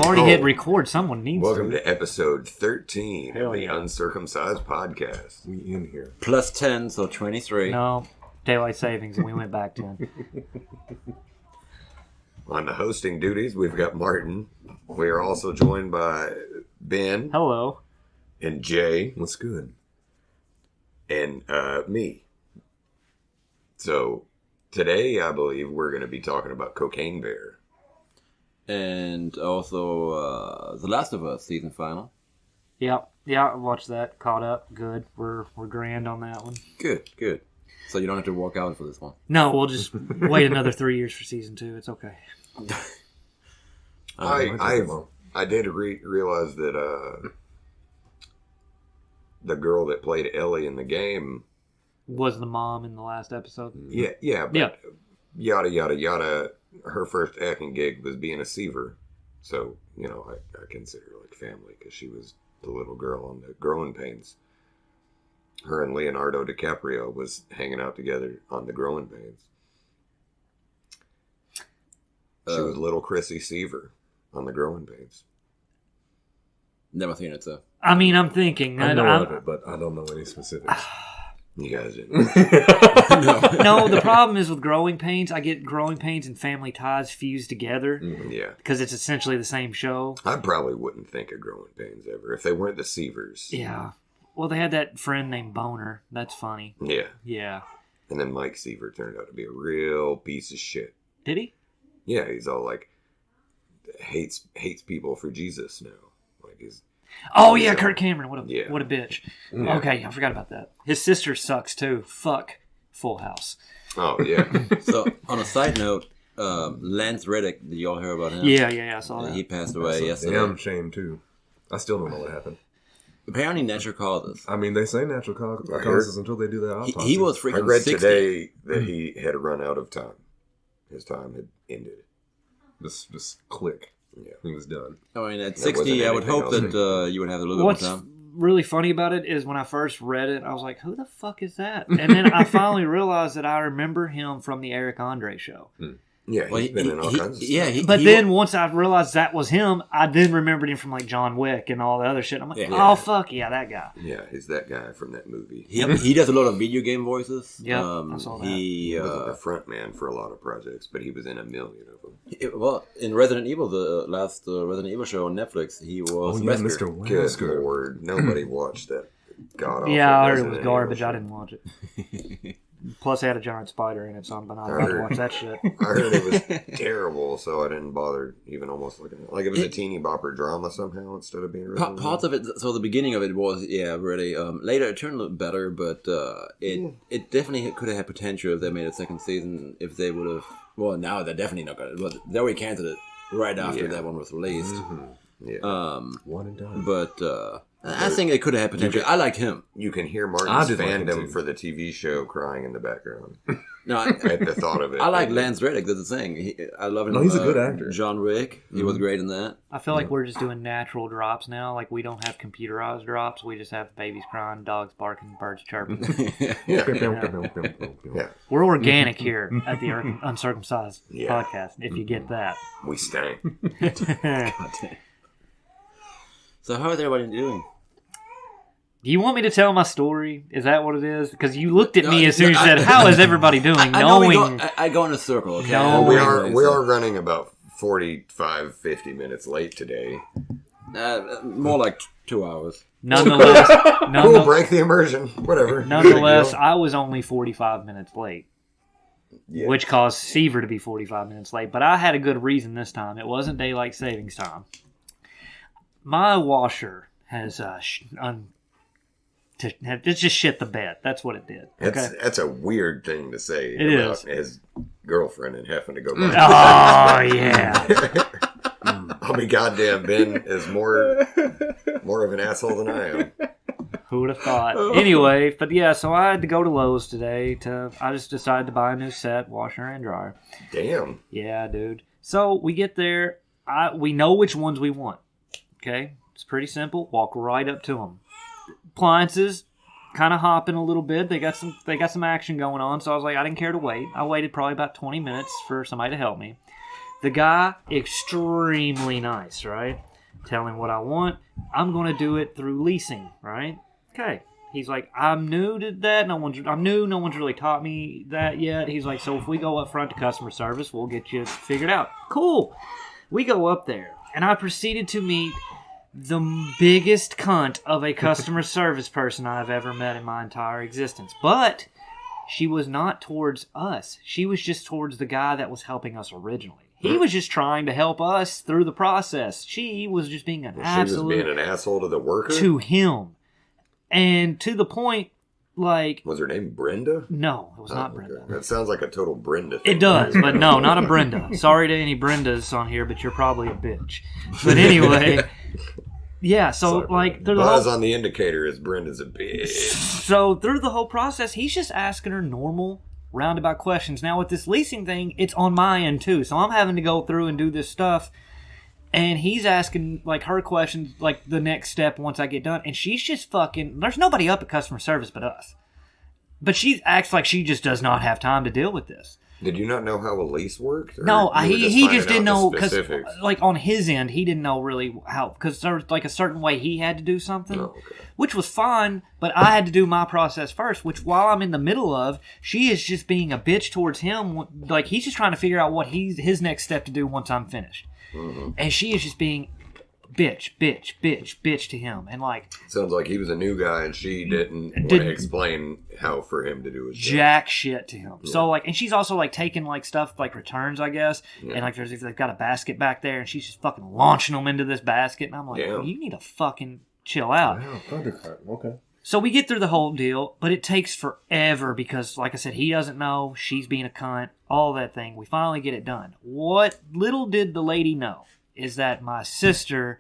already hit record. Someone needs Welcome to episode 13 Hell of the yeah. Uncircumcised Podcast. We in here. Plus 10, so 23. No, daylight savings, and we went back 10. On the hosting duties, we've got Martin. We are also joined by Ben Hello. and Jay What's good? and me. So today, I believe we're going to be talking about Cocaine Bear. And also The Last of Us season final. Yeah, I watched that. Caught up. Good. We're grand on that one. Good. So you don't have to walk out for this one. No, we'll just wait another 3 years for season 2. It's okay. I did realize that the girl that played Ellie in the game Was the mom in the last episode? Yeah, but yada, yada, yada. Her first acting gig was being a Seaver. So, I consider her like family because she was the little girl on the Growing Pains. Her and Leonardo DiCaprio was hanging out together on the Growing Pains. She was little Chrissy Seaver on the Growing Pains. Never seen it, so. I mean, I'm thinking. I know of it, but I don't know any specifics. You guys didn't. No, the problem is with Growing Pains, I get Growing Pains and Family Ties fused together. Yeah. Because it's essentially the same show. I probably wouldn't think of Growing Pains ever if they weren't the Seavers. Yeah. Well, they had that friend named Boner. That's funny. Yeah. Yeah. And then Mike Seaver turned out to be a real piece of shit. Did he? Yeah, he's all like hates people for Jesus now. Like he's Oh, yeah, Kurt Cameron. What a bitch. Yeah. Okay, I forgot about that. His sister sucks, too. Fuck Full House. Oh, yeah. So, on a side note, Lance Reddick, did you all hear about him? Yeah, I saw that. He passed away yesterday. Damn shame, too. I still don't know what happened. Apparently natural causes. I mean, they say natural causes until they do that autopsy. He was freaking I read 60. today that he had run out of time. His time had ended. Just click. Yeah. He was done. I mean, at There 60, wasn't I would anything hope else. that you would have a little What's bit more time. really funny about it is when I first read it, I was like, who the fuck is that? And then I finally realized that I remember him from the Eric Andre show. Yeah, he's been in all kinds of stuff. But then once I realized that was him, I then remembered him from like John Wick and all the other shit. I'm like, oh, fuck yeah, that guy. Yeah, he's that guy from that movie. He does a lot of video game voices. Yeah, I saw that. He wasn't the front man for a lot of projects, but he was in a million of them. Well, in Resident Evil, the last Resident Evil show on Netflix, he was Mr. Good Wesker. Lord, nobody watched that god-awful Yeah, I heard it Resident was Evil garbage. show. I didn't watch it. Plus, it had a giant spider in it, so I'm not about to watch that shit. I heard it was terrible, so I didn't bother even almost looking at it. Like it was a teeny bopper drama somehow instead of being Resident Parts of it, so the beginning of it was, really. Later it turned a little better, but it definitely could have had potential if they made a second season, if they would have... Well, now they're definitely not going to... But they already canceled it right after that one was released. Yeah. One and done. But I think it could have had potential. I liked him. You can hear I Martin's did like him fandom too. for the TV show crying in the background No, at the thought of it. I like Lance Reddick, that's the thing. I love him. No, he's a good actor. John Wick, he was great in that. I feel like we're just doing natural drops now. Like, we don't have computerized drops. We just have babies crying, dogs barking, birds chirping. Yeah, We're organic here at the Uncircumcised Yeah. podcast, if you get that. we stank. So how is everybody doing? Do you want me to tell my story? Is that what it is? Because you looked at me as soon as you said, how is everybody doing? I go in a circle, okay? No. we are running about 45, 50 minutes late today. More like 2 hours. Nonetheless, We'll break the immersion. Whatever. nonetheless, I was only 45 minutes late. Yeah. Which caused Seaver to be 45 minutes late. But I had a good reason this time. It wasn't daylight savings time. My washer has it just shit the bed. That's what it did. Okay? That's a weird thing to say It about his girlfriend and having to go back. Oh, yeah. I'll be goddamn, Ben is more of an asshole than I am. Who would have thought? Anyway, but yeah, so I had to go to Lowe's today. I just decided to buy a new set, washer and dryer. Damn. Yeah, dude. So we get there. We know which ones we want. Okay? It's pretty simple. Walk right up to them. Appliances, kind of hopping a little bit. They got some action going on, so I was like, I didn't care to wait. I waited probably about 20 minutes for somebody to help me. The guy, extremely nice, right? Telling what I want. I'm going to do it through leasing, right? Okay. He's like, I'm new to that. No one's really taught me that yet. He's like, so if we go up front to customer service, we'll get you figured out. Cool. We go up there, and I proceeded to meet the biggest cunt of a customer service person I've ever met in my entire existence. But she was not towards us. She was just towards the guy that was helping us originally. He was just trying to help us through the process. She was just being an absolute... She was being an asshole to the worker? To him. And to the point, like... Was her name Brenda? No, it was not Brenda. That sounds like a total Brenda thing. It does, but no, not a Brenda. Sorry to any Brendas on here, but you're probably a bitch. But anyway... Yeah, so, like... Buzz on the indicator is Brenda's a bitch. So, through the whole process, he's just asking her normal, roundabout questions. Now, with this leasing thing, it's on my end, too. So, I'm having to go through and do this stuff. And he's asking, like, her questions, like, the next step once I get done. And she's just fucking... There's nobody up at customer service but us. But she acts like she just does not have time to deal with this. Did you not know how a lease worked? No, he just didn't know, because, like, on his end, he didn't know really how, because there was, like, a certain way he had to do something, which was fine, but I had to do my process first, which, while I'm in the middle of, she is just being a bitch towards him, like, he's just trying to figure out what his next step to do once I'm finished. Mm-hmm. And she is just being bitch to him, and like... Sounds like he was a new guy, and she didn't want to explain how for him to do his job. Jack shit to him. Yeah. So, like, and she's also, like, taking, like, stuff, like, returns, I guess, and, like, they've got a basket back there, and she's just fucking launching them into this basket, and I'm like, you need to fucking chill out. Wow, Thundercart, okay. So we get through the whole deal, but it takes forever because, like I said, he doesn't know, she's being a cunt, all that thing. We finally get it done. What little did the lady know is that my sister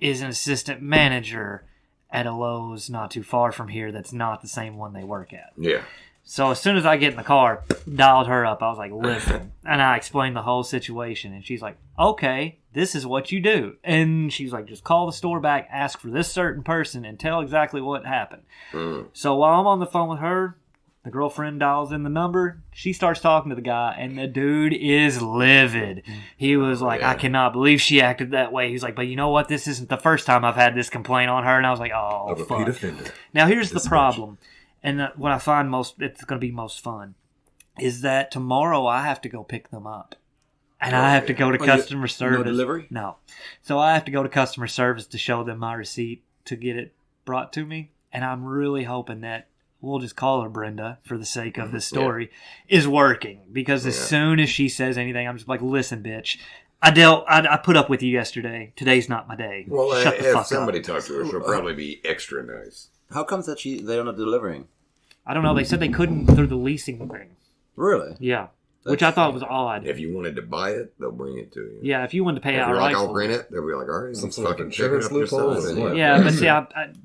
is an assistant manager at a Lowe's not too far from here that's not the same one they work at. Yeah. So as soon as I get in the car, dialed her up. I was like, listen. And I explained the whole situation. And she's like, okay, this is what you do. And she's like, just call the store back, ask for this certain person, and tell exactly what happened. So while I'm on the phone with her, the girlfriend dials in the number. She starts talking to the guy, and the dude is livid. He was like, I cannot believe she acted that way. He's like, but you know what? This isn't the first time I've had this complaint on her. And I was like, oh, a repeat offender. Now, here's the problem. And what I find it's going to be most fun is that tomorrow I have to go pick them up. And I have to go to customer service. No delivery? No. So I have to go to customer service to show them my receipt to get it brought to me. And I'm really hoping that we'll just call her Brenda for the sake of this story, is working. Because as soon as she says anything, I'm just like, listen, bitch. I put up with you yesterday. Today's not my day. Well, Shut the fuck if somebody up. talks to her, she'll probably be extra nice. How comes that they're not delivering? I don't know. They said they couldn't through the leasing thing. Really? Yeah. Which I thought was odd. If you wanted to buy it, they'll bring it to you. Yeah, if you wanted to pay if outright. you're like, I'll rent it, they'll be like, all right, Some let's sort of fucking check it insurance up loophole yourself. or what? Yeah, but see,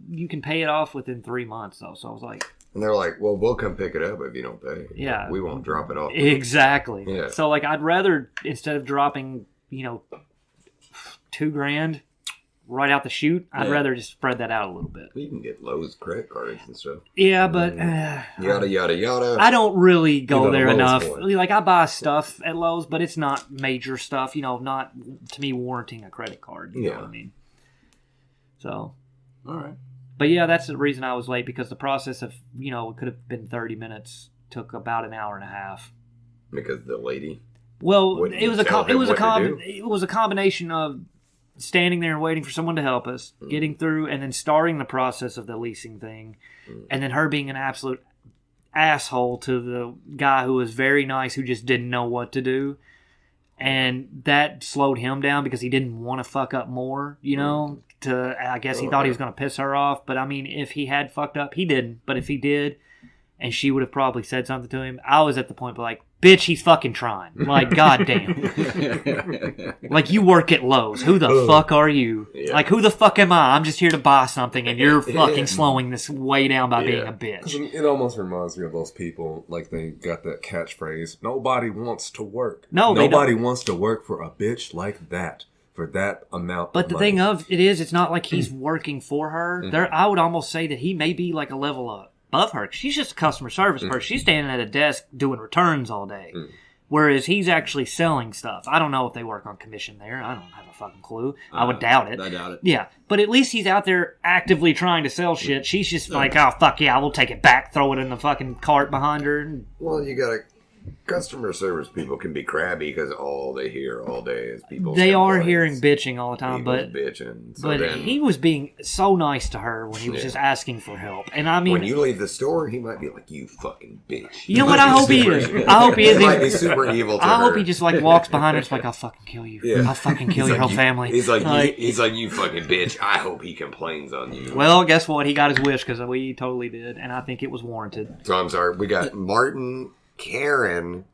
you can pay it off within 3 months, though. So I was like... And they're like, well, we'll come pick it up if you don't pay. Yeah. We won't drop it off. Exactly. Yeah. So, like, I'd rather, instead of dropping, $2,000 right out the chute, I'd rather just spread that out a little bit. You can get Lowe's credit cards and stuff. Yeah, but... yada, yada, yada. I don't really go there enough. for it. Like, I buy stuff at Lowe's, but it's not major stuff, not, to me, warranting a credit card. You know what I mean? So... All right. But yeah, that's the reason I was late, because the process of, it could have been 30 minutes, took about an hour and a half. Because the lady... Well, Wouldn't it was you a combination of standing there and waiting for someone to help us, getting through, and then starting the process of the leasing thing, and then her being an absolute asshole to the guy who was very nice, who just didn't know what to do. And that slowed him down because he didn't want to fuck up more, I guess he thought he was going to piss her off. But, I mean, if he had fucked up, he didn't. But if he did, and she would have probably said something to him, I was at the point where, like, bitch, he's fucking trying. Like, goddamn. Like, you work at Lowe's. Who the fuck are you? Yeah. Like, who the fuck am I? I'm just here to buy something, and you're fucking slowing this way down by being a bitch. It almost reminds me of those people, like, they got that catchphrase, nobody wants to work. Nobody wants to work for a bitch like that. For that amount but of the money. thing of it is, it's not like he's working for her. I would almost say that he may be like a level above her. She's just a customer service person. She's standing at a desk doing returns all day. Whereas he's actually selling stuff. I don't know if they work on commission there. I don't have a fucking clue. I would doubt it. I doubt it. Yeah, but at least he's out there actively trying to sell shit. She's just like, oh, fuck yeah, we'll take it back, throw it in the fucking cart behind her. Well, you gotta... Customer service people can be crabby because all they hear all day is people. They are hearing bitching all the time, but bitching. So but he was being so nice to her when he was just asking for help. And I mean, when you leave the store, he might be like, "You fucking bitch." You know what? I hope he is. I hope he is. He might be super evil. I hope he just like walks behind her, just like, "I'll fucking kill you. Yeah. I'll fucking kill your whole family." He's like, "You fucking bitch." I hope he complains on you. Well, guess what? He got his wish because we totally did, and I think it was warranted. So I'm sorry. We got Martin, Karen,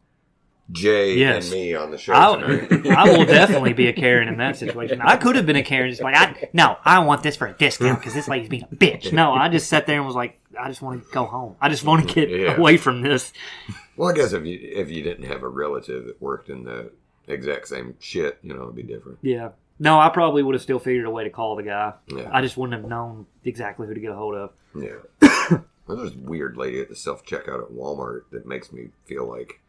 Jay, and me on the show tonight. I will definitely be a Karen in that situation. I could have been a Karen, just like, I want this for a discount because this lady's being a bitch. No, I just sat there and was like, I just want to go home. I just want to get away from this. Well, I guess if you didn't have a relative that worked in the exact same shit, it'd be different. Yeah. No, I probably would have still figured a way to call the guy. Yeah. I just wouldn't have known exactly who to get a hold of. Yeah. There's this weird lady at the self-checkout at Walmart that makes me feel like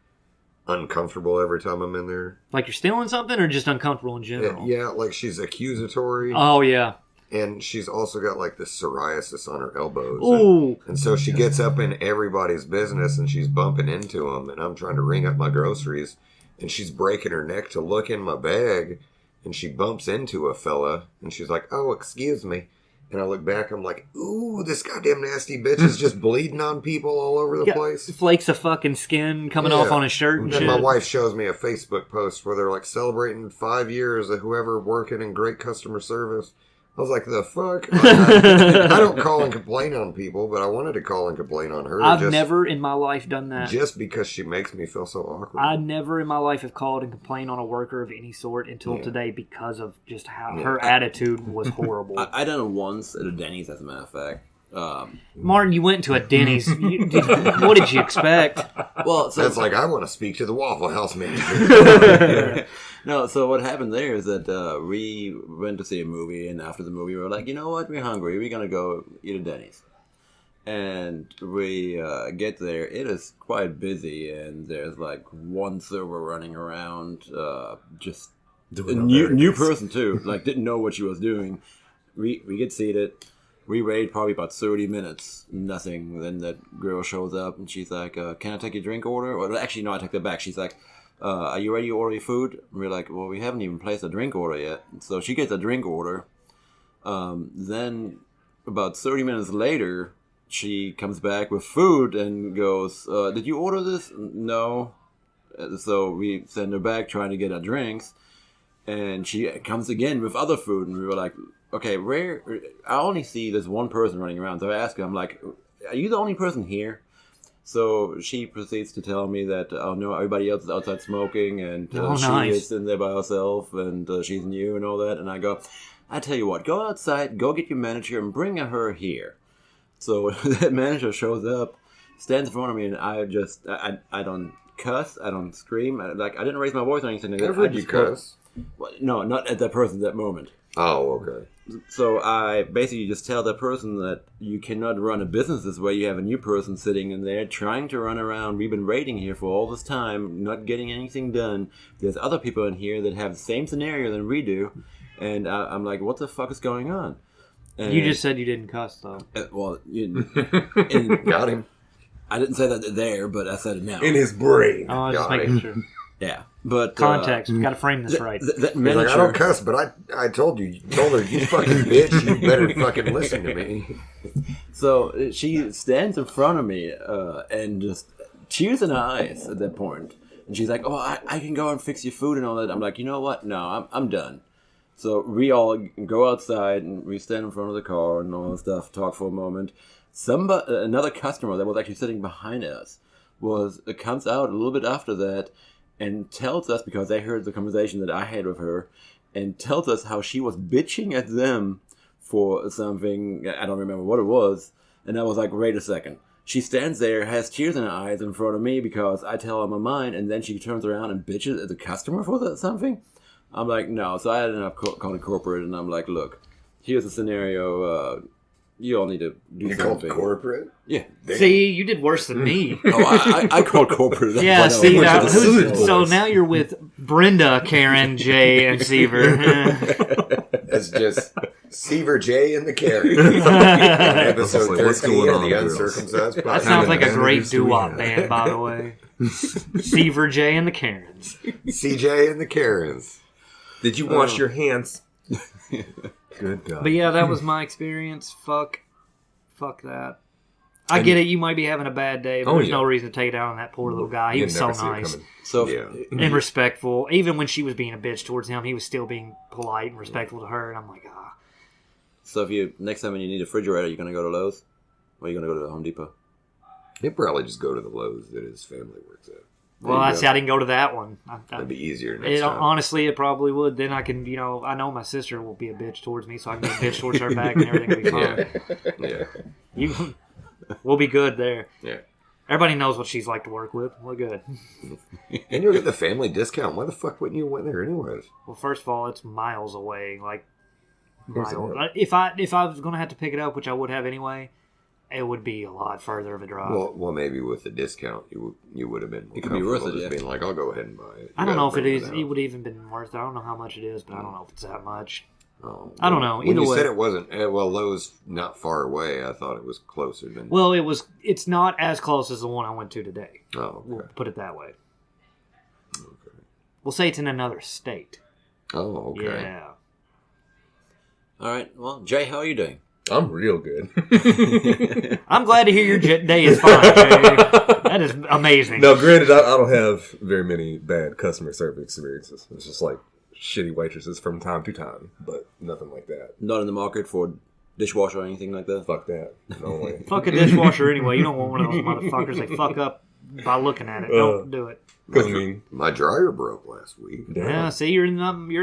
uncomfortable every time I'm in there. Like you're stealing something or just uncomfortable in general? Yeah, like she's accusatory. Oh, yeah. And she's also got like this psoriasis on her elbows. Ooh. And so she gets up in everybody's business and she's bumping into them. And I'm trying to ring up my groceries. And she's breaking her neck to look in my bag. And she bumps into a fella. And she's like, "Oh, excuse me." And I look back, I'm like, ooh, this goddamn nasty bitch is just bleeding on people all over the place. Flakes of fucking skin coming off on his shirt and then shit. My wife shows me a Facebook post where they're like celebrating 5 years of whoever working in great customer service. I was like, the fuck? I don't call and complain on people, but I wanted to call and complain on her. I've never in my life done that. Just because she makes me feel so awkward. I never in my life have called and complained on a worker of any sort until today because of just how her attitude was horrible. I done it once at a Denny's, as a matter of fact. Martin, you went to a Denny's. What did you expect? Well, so that's like, I want to speak to the Waffle House manager. No, so what happened there is that we went to see a movie, and after the movie, we were like, you know what, we're hungry. We're going to go eat at Denny's. And we get there. It is quite busy, and there's like one server running around, just a new person, too. Like, didn't know what she was doing. We get seated. We wait probably about 30 minutes, nothing. Then that girl shows up, and she's like, "Can I take your drink order?" Or actually, no, I take that back. She's like, "Are you ready to order your food?" And we're like, "Well, we haven't even placed a drink order yet." So she gets a drink order. Then about 30 minutes later, she comes back with food and goes, "Did you order this?" "No." So we send her back trying to get our drinks. And she comes again with other food, and we were like, "Okay, I only see this one person running around." So I asked her, I'm like, "Are you the only person here?" So she proceeds to tell me that, "Oh no, everybody else is outside smoking, and she is in there by herself, and she's new and all that." And I go, "I tell you what, go outside, go get your manager, and bring her here." So that manager shows up, stands in front of me, and I don't cuss, I don't scream, I didn't raise my voice or anything. I heard you cuss. No, not at that person at that moment. Oh, okay. So I basically just tell that person that you cannot run a business this way. You have a new person sitting in there trying to run around. We've been waiting here for all this time, not getting anything done. There's other people in here that have the same scenario than we do. And I'm like, what the fuck is going on? And you just said you didn't cuss, though. Got him. I didn't say that there, but I said it now. In his brain. Oh, I was just making sure. Yeah, but context. We got to frame this right. That manager, like, I don't cuss, but I told her, you fucking bitch, you better fucking listen to me. So she stands in front of me and just tears in her eyes at that point, and she's like, "Oh, I can go and fix your food and all that." I'm like, "You know what? No, I'm done." So we all go outside and we stand in front of the car and all that stuff, talk for a moment. Another customer that was actually sitting behind us comes out a little bit after that. And tells us, because they heard the conversation that I had with her, and tells us how she was bitching at them for something. I don't remember what it was. And I was like, wait a second. She stands there, has tears in her eyes in front of me because I tell her my mind, and then she turns around and bitches at the customer for something? I'm like, no. So I ended up calling corporate, and I'm like, look, here's a scenario. You all need to do You called something. corporate? Yeah. See, you did worse than me. I called corporate. Yeah, see, who's- so now you're with Brenda, Karen, Jay, and Seaver. It's just Seaver J and the Carrie. Episode Like, what's 13 going of on, the girls? Uncircumcised That Podcast. sounds like a many great managers do we doo-wop have? band, by the way. Seaver, Jay, and the Karens. CJ and the Karens. Did you wash your hands? Good God. But yeah, that was my experience. Fuck that. I get it. You might be having a bad day, but there's no reason to take it out on that poor little guy. He You was so never see it nice coming. So, Yeah. and respectful. Even when she was being a bitch towards him, he was still being polite and respectful to her. And I'm like, so if you next time when you need a refrigerator, you're gonna go to Lowe's, or you're gonna go to the Home Depot? He'd probably just go to the Lowe's that his family works at. well, I didn't go to that one. That'd be easier next time. Honestly, it probably would. Then I can, I know my sister will be a bitch towards me, so I can be a bitch towards her back, and everything will be fine. Yeah. We'll be good there. Yeah. Everybody knows what she's like to work with. We're good. And you'll get the family discount. Why the fuck wouldn't you went there anyways? Well, first of all, it's miles away. Like, Where's it miles. at? If I was going to have to pick it up, which I would have anyway, it would be a lot further of a drive. Well, maybe with the discount, you would have been. It could be worth it, just yeah. being like, I'll go ahead and buy it. I don't know if it is. is. It would even been worth it. I don't know how much it is, but I don't know if it's that much. Oh, I don't know. When Either you way. said it wasn't, Lowe's not far away. I thought it was closer than. Well, it's not as close as the one I went to today. Oh, We'll okay. put it that way. Okay. We'll say it's in another state. Oh, okay. Yeah. All right. Well, Jay, how are you doing? I'm real good. I'm glad to hear your day is fine, Jay. That is amazing. Now, granted, I don't have very many bad customer service experiences. It's just like shitty waitresses from time to time, but nothing like that. Not in the market for dishwasher or anything like that? Fuck that. No way. Fuck a dishwasher anyway. You don't want one of those motherfuckers. They fuck up by looking at it. Don't do it. Because, I mean, My dryer broke last week. damn. Yeah, see, you're in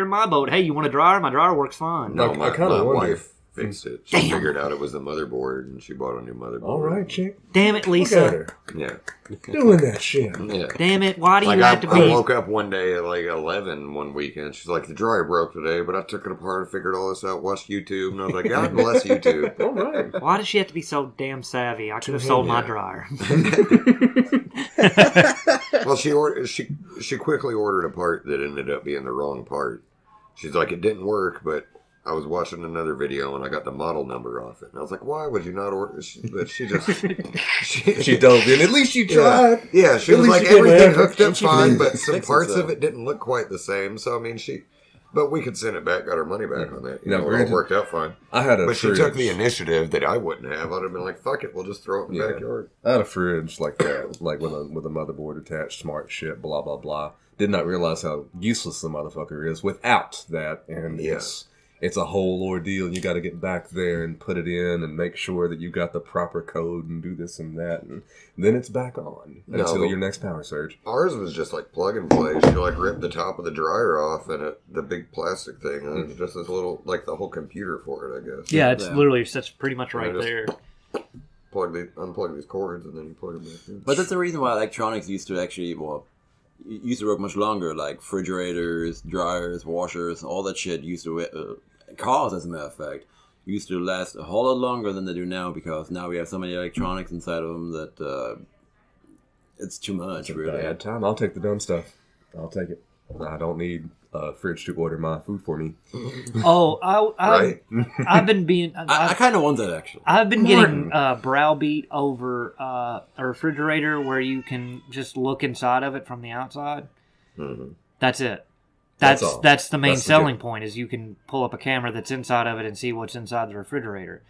my boat. Hey, you want a dryer? My dryer works fine. No, I my kinda wonder. wife fixed it. She figured out it was the motherboard, and she bought a new motherboard. All right, chick. Damn it, Look at Lisa. her. Yeah. Doing that shit. Yeah. Damn it. Why do you Like have to I be? woke up one day at like 11 one weekend. She's like, the dryer broke today, but I took it apart and figured all this out, watched YouTube, and I was like, God bless YouTube. All right. Why does she have to be so damn savvy? I could have sold my dryer. Well, she quickly ordered a part that ended up being the wrong part. She's like, it didn't work, but I was watching another video and I got the model number off it. And I was like, why would you not order? But she just... She dove in. At least you tried. Yeah, she At was least like, you did everything whatever. hooked up And she fine, did but some fix it, parts so. of it didn't look quite the same. So, I mean, but we could send it back, got our money back on that. You Now, know, it all granted, worked out fine. I had a But fridge. she took the initiative that I wouldn't have. I'd have been like, fuck it, we'll just throw it in the Yeah. backyard. I had a fridge like that, like with a motherboard attached, smart shit, blah blah blah. Did not realize how useless the motherfucker is without that, and Yeah. it's a whole ordeal. You got to get back there and put it in and make sure that you got the proper code and do this and that, and then it's back on until your next power surge. Ours was just like plug and play. She like ripped the top of the dryer off and the big plastic thing. And it was just this little, like the whole computer for it, I guess. Yeah, it's Yeah. literally that's pretty much right I just- there. Unplug these cords and then you plug them back in. But that's the reason why electronics used to work much longer, like refrigerators, dryers, washers, all that shit used to, cars as a matter of fact, used to last a whole lot longer than they do now because now we have so many electronics inside of them that it's too much, really. Bad time. I'll take the dumb stuff. I'll take it. I don't need a fridge to order my food for me. Oh, Right? I've been being. I kind of want that, actually. I've been getting browbeat over a refrigerator where you can just look inside of it from the outside. Mm-hmm. That's it. That's all. That's the main That's selling legit. point is you can pull up a camera that's inside of it and see what's inside the refrigerator.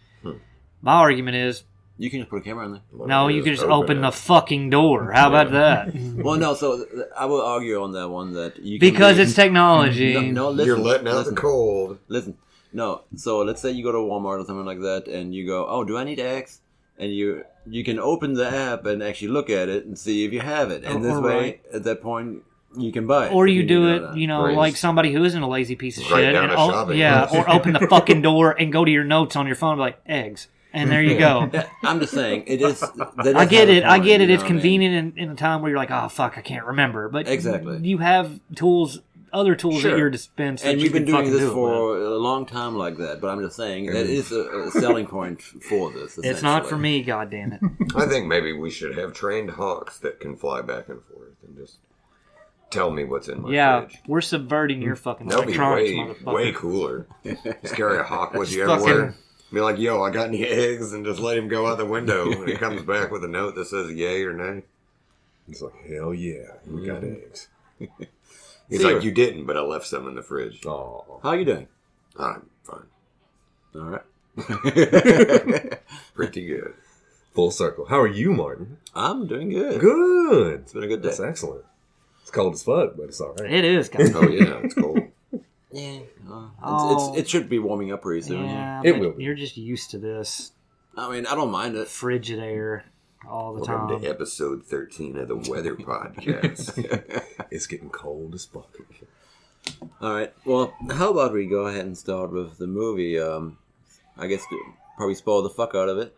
My argument is, You can just put a camera in there. no, you can just open the fucking door. How about that? Well, no, so I will argue on that one that you can Because be- it's technology. No, listen, You're letting out listen, the cold. Listen, no. So let's say you go to Walmart or something like that, and you go, "Oh, do I need X?" And you can open the app and actually look at it and see if you have it. And this way, at that point, you can buy it. Or if you need do know it, that. you know, Right. like somebody who isn't a lazy piece of Write shit. down And a shopping yeah, list. or open the fucking door and go to your notes on your phone and be like, eggs. And there you go. Yeah, I'm just saying, it is. I get it. I get it. It's convenient in a time where you're like, oh, fuck, I can't remember. But Exactly. you have tools other tools at your dispense. And you've been doing this for a long time like that, but I'm just saying that is a selling point for this. It's not for me, goddammit. I think maybe we should have trained hawks that can fly back and forth and just tell me what's in my fridge. We're subverting your fucking That'll be electronics, way cooler. Just carry a hawk with you everywhere. Be like, yo, I got any eggs? And just let him go out the window. And he comes back with a note that says yay or nay. He's like, hell yeah, we got eggs. He's like, you didn't, but I left some in the fridge. Oh, how are you doing? I'm fine. All right. Pretty good. Full circle. How are you, Martin? I'm doing good. Good. It's been a good day. That's excellent. It's cold as fuck, but it's all right. It is. Kind of. Oh, yeah, it's cold. Yeah. It should be warming up pretty soon. Yeah, it will. You're just used to this. I mean, I don't mind it. Frigid air all the time. Welcome to episode 13 of the Weather Podcast. It's getting cold as fuck. All right. Well, how about we go ahead and start with the movie? I guess probably spoil the fuck out of it.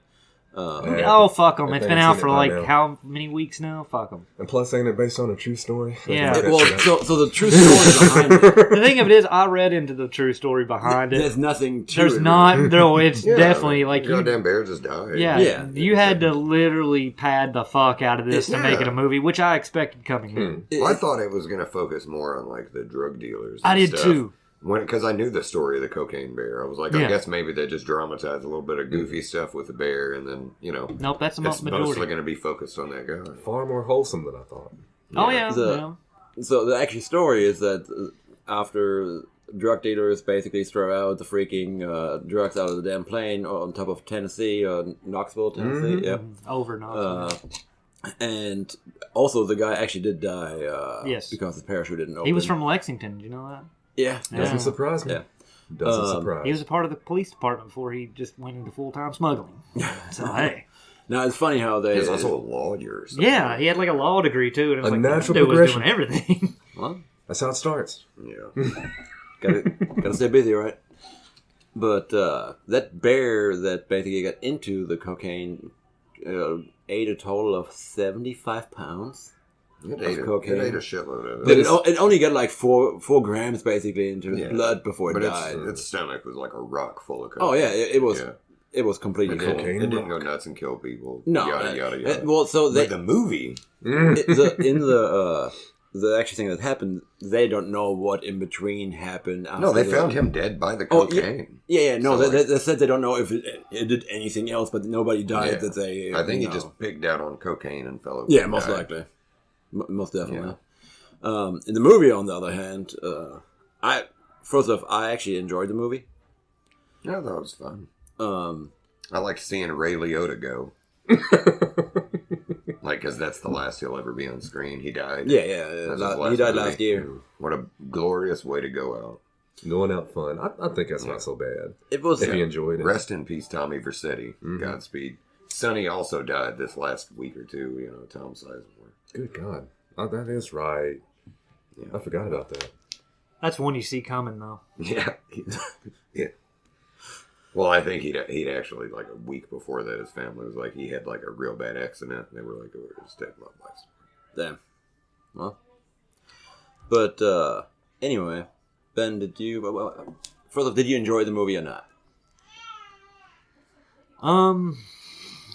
Fuck them. It's been out for like how many weeks now? Fuck them. And plus, ain't it based on a true story? Yeah. So the true story behind it. The thing of it is, I read into the true story behind it. There's nothing to There's it. not. No, it's definitely like goddamn bear just died. Yeah. You had to literally pad the fuck out of this to make it a movie, which I expected coming in. Well, I thought it was going to focus more on like the drug dealers. I did stuff. too. Because I knew the story of the cocaine bear. I was like, I guess maybe they just dramatized a little bit of goofy stuff with the bear, and then, Nope, that's the mostly majority. going to be focused on that guy. Far more wholesome than I thought. Oh, yeah. So the actual story is that after drug dealers basically throw out the freaking drugs out of the damn plane on top of Tennessee, Knoxville, Tennessee, Over Knoxville. And also the guy actually did die yes. because his parachute didn't open. He was from Lexington, did you know that? Yeah. Doesn't surprise me. Yeah. Doesn't surprise. He was a part of the police department before he just went into full-time smuggling. So, hey. Now, it's funny how they... He's also a lawyer or something. Yeah, he had like a law degree, too. And it was A like, natural dude was progression. doing everything. Well, That's how it starts. Yeah. gotta stay busy, right? But that bear that basically got into the cocaine ate a total of 75 pounds. It ate a shitload of But it. it only got like 4 grams basically into his blood before it died. Its stomach was like a rock full of cocaine. Oh yeah, it was. Yeah. It was completely full. cocaine. It didn't go nuts and kill people. No, yada yada yada. Well, so but the movie, the actual thing that happened, they don't know what in between happened. No, they found him dead by the cocaine. Yeah. No, so they said they don't know if it did anything else, but nobody died. Yeah. That they. I think he just pigged out on cocaine and fell over. Yeah, most likely. Most definitely. Yeah. In the movie, on the other hand, I actually enjoyed the movie. Yeah, that was fun. I liked seeing Ray Liotta go. Because that's the last he'll ever be on screen. He died. Yeah. He died last year. What a glorious way to go out. Going out fun. I think that's not so bad. It was. If you enjoyed it. Rest in peace, Tommy Vercetti. Godspeed. Sonny also died this last week or two. Tom Sizemore. Good God. Oh, that is right. Yeah. I forgot about that. That's one you see coming, though. Yeah. Yeah. Well, I think he'd actually, like a week before that, his family was like, he had like a real bad accident. And they were like, oh, we're just taking my life. Damn. Well. But, anyway, Ben, did you enjoy the movie or not?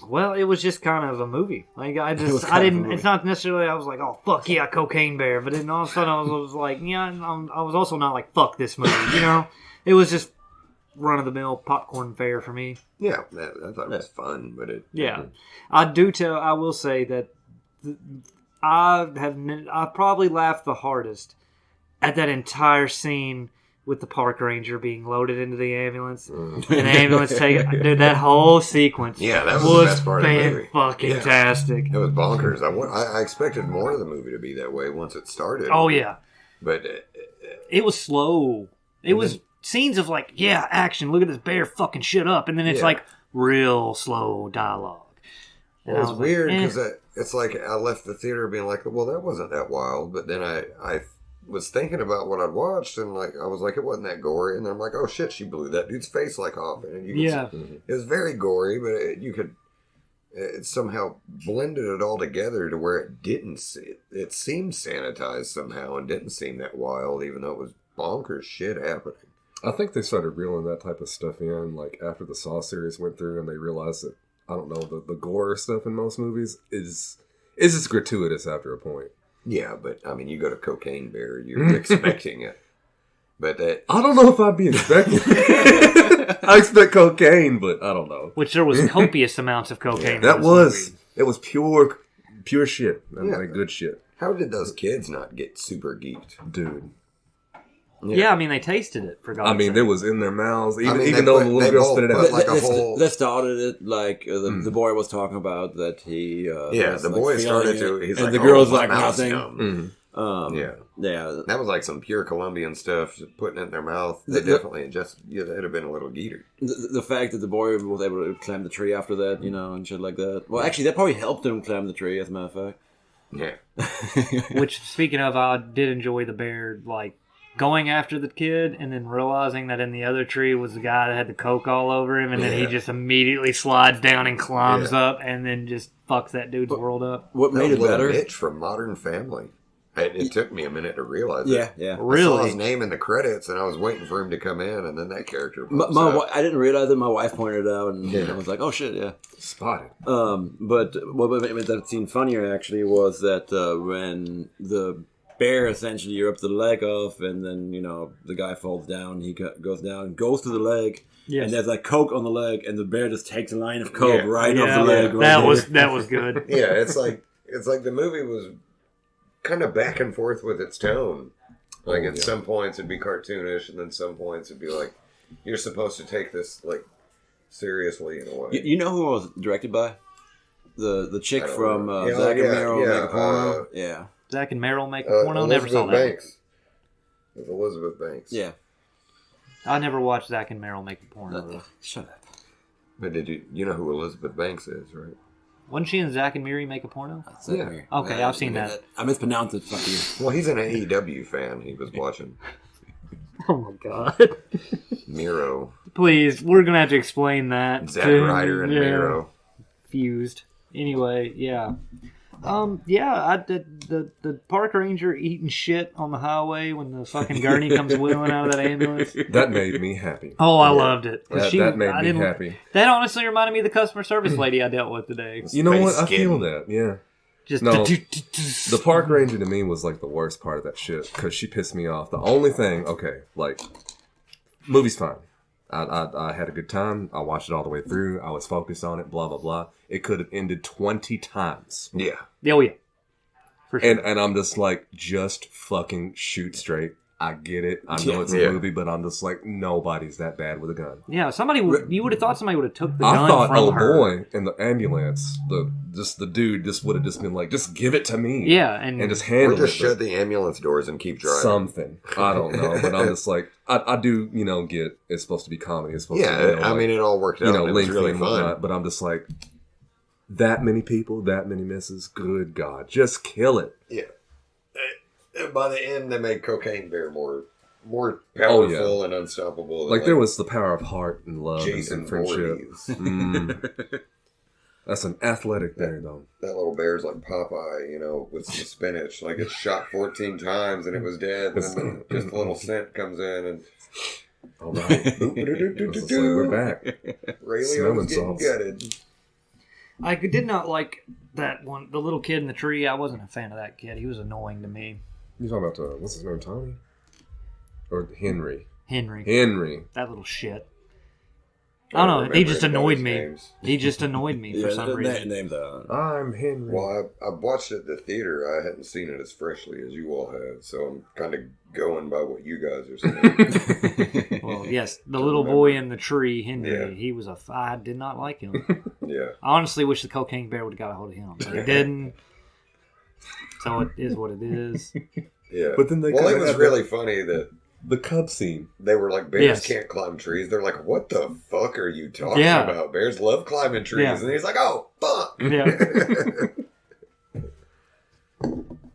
Well, it was just kind of a movie. Like it's not necessarily. I was like, oh fuck yeah, Cocaine Bear. But then all of a sudden, I was like, yeah. I was also not like fuck this movie. It was just run of the mill popcorn fare for me. Yeah, I thought it was fun, but it. Yeah, I will say that I probably laughed the hardest at that entire scene with the park ranger being loaded into the ambulance and the ambulance dude, that whole sequence that was the best part of the movie. Fucking-tastic. It was bonkers. I expected more of the movie to be that way once it started. Oh, yeah. But it was slow. It was scenes of like, action, look at this bear fucking shit up, and then it's like real slow dialogue. Well, it was weird because it's like I left the theater being like, well, that wasn't that wild, but then I was thinking about what I'd watched, and like I was like, it wasn't that gory, and then I'm like, oh shit, she blew that dude's face like off, and it was very gory, but you could it somehow blended it all together to where it seemed sanitized somehow and didn't seem that wild, even though it was bonkers shit happening. I think they started reeling that type of stuff in, like, after the Saw series went through and they realized that, I don't know, the gore stuff in most movies is just gratuitous after a point. Yeah, but, I mean, you go to Cocaine Bear, you're expecting it. But that... I don't know if I'd be expecting it. I expect cocaine, but I don't know. Which there was copious amounts of cocaine. Yeah, that was... It was pure shit. Like good shit. How did those kids not get super geeked? Dude. Yeah, I mean, they tasted it, for God's sake. It was in their mouths, even though the little girl spit it out. Like they started it, like, the boy was talking about that he... the boy started to... He's and like, the girl's my like, mouth's nothing. numb. Yeah. That was like some pure Colombian stuff, putting it in their mouth. They definitely they'd have been a little geeter. The fact that the boy was able to climb the tree after that, and shit like that. Well, actually, that probably helped him climb the tree, as a matter of fact. Yeah. Which, speaking of, I did enjoy the bear, like, going after the kid and then realizing that in the other tree was the guy that had the coke all over him, and then he just immediately slides down and climbs up and then just fucks that dude's world up. What made it better? Mitch from Modern Family. It took me a minute to realize it. Yeah. Really? I saw his name in the credits, and I was waiting for him to come in, and then that character I didn't realize it. My wife pointed it out, and I was like, oh, shit, yeah. Spotted. But what made that scene funnier, actually, was that when the bear essentially ripped the leg off, and then, the guy falls down, he goes down, goes to the leg, and there's like coke on the leg, and the bear just takes a line of coke right off the leg. That was good. Yeah, it's like the movie was kind of back and forth with its tone. Like, at some points it'd be cartoonish, and then some points it'd be like, you're supposed to take this, like, seriously in a way. You know who it was directed by? The chick from Zack and Meryl Make a Porno? Yeah. Zack and Meryl Make a Porno? Never saw that. Banks. It was Elizabeth Banks. Yeah. I never watched Zack and Meryl Make a Porno. Shut up. But you know who Elizabeth Banks is, right? Wasn't she in Zack and Miri Make a Porno? Yeah. Okay, I've seen that. I mispronounced it. Fuck you. Well, he's an AEW fan. He was watching. Oh my god. Miro. Please, we're going to have to explain that. Zack Ryder and Miro. Fused. Anyway, yeah. The park ranger eating shit on the highway when the fucking gurney comes wheeling out of that ambulance. That made me happy. Oh, I loved it. That made me happy. That honestly reminded me of the customer service lady I dealt with today. You know what? I feel that, yeah. The park ranger to me was like the worst part of that shit because she pissed me off. The only thing, movie's fine. I had a good time. I watched it all the way through. I was focused on it, blah, blah, blah. It could have ended 20 times. Yeah. Oh, yeah. For sure. And I'm just like, just fucking shoot straight. I get it. I know it's a movie, but I'm just like, nobody's that bad with a gun. Yeah, you would have thought somebody would have took the gun from her. I thought, boy, in the ambulance, the dude just would have just been like, just give it to me. Yeah, and just handle it. Or just shut the ambulance doors and keep driving. Something. I don't know, but I'm just like, I do, get it's supposed to be comedy. It's supposed to be, I mean, it all worked out. It was really fun. But I'm just like, that many people, that many misses. Good God, just kill it. Yeah. And by the end, they made Cocaine Bear more powerful and unstoppable. Like there was the power of heart and love and friendship. That's an athletic bear, though. That little bear's like Popeye, with some spinach. Like it's shot 14 times and it was dead. And then just a little scent comes in and... All right. We're back. Ray Liotta was getting gutted. I did not like that one. The little kid in the tree, I wasn't a fan of that kid. He was annoying to me. You talking about, what's his name, Tommy? Or Henry? Henry. That little shit. I don't know. He just annoyed me. Names. He just annoyed me for some reason. I'm Henry. Well, I watched it at the theater. I hadn't seen it as freshly as you all have, so I'm kind of going by what you guys are saying. Well, yes, the little boy in the tree, Henry, he was I did not like him. Yeah. I honestly wish the Cocaine Bear would have got a hold of him, but he didn't. So it is what it is. Yeah. But then it was really funny that the cub scene. They were like, bears can't climb trees. They're like, what the fuck are you talking about? Bears love climbing trees. Yeah. And he's like, oh, fuck. Yeah.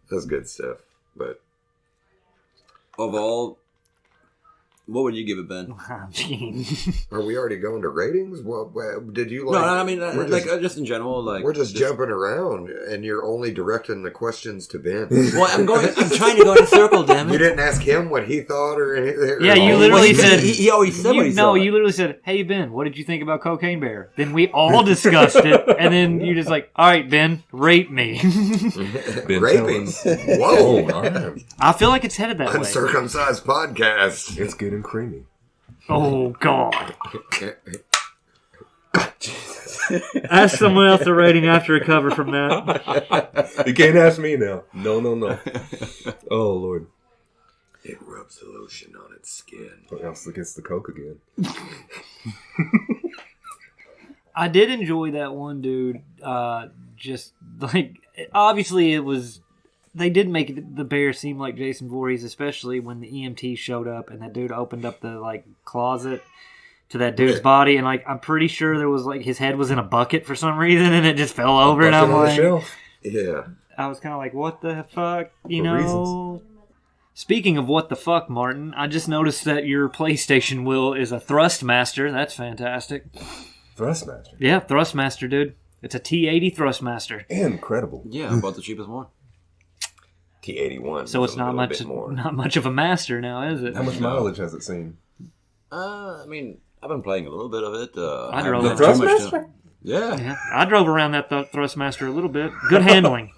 That's good stuff. But of all What would you give it, Ben? Are we already going to ratings? Well, did you like... No, I mean, just in general, like... We're just jumping around, and you're only directing the questions to Ben. Well, I'm trying to go in a circle, damn it. You didn't ask him what he thought or anything? Yeah, you literally said... He always said what he thought. No, you literally said, hey, Ben, what did you think about Cocaine Bear? Then we all discussed it, and then you just like, all right, Ben, rate me. Raping? Whoa. I feel like it's headed that way. Uncircumcised podcast. It's good and creamy. Oh, God. Ask someone else a rating after recover from that. You can't ask me now. No. Oh, Lord. It rubs the lotion on its skin. What else against the Coke again? I did enjoy that one dude. Just like, obviously it was... They did make the bear seem like Jason Voorhees, especially when the EMT showed up and that dude opened up the like closet to that dude's body, and like I'm pretty sure there was like his head was in a bucket for some reason, and it just fell over, and I'm like, yeah, I was kind of like, what the fuck, you know? Reasons. Speaking of what the fuck, Martin, I just noticed that your PlayStation wheel is a Thrustmaster. That's fantastic. Thrustmaster? Yeah, Thrustmaster, dude. It's a T80 Thrustmaster. Incredible. Yeah, about the cheapest one. T81. So it's not much of a master now, is it? How much mileage has it seen? I mean, I've been playing a little bit of it. I drove the Thrustmaster? Yeah. I drove around that Thrustmaster a little bit. Good handling.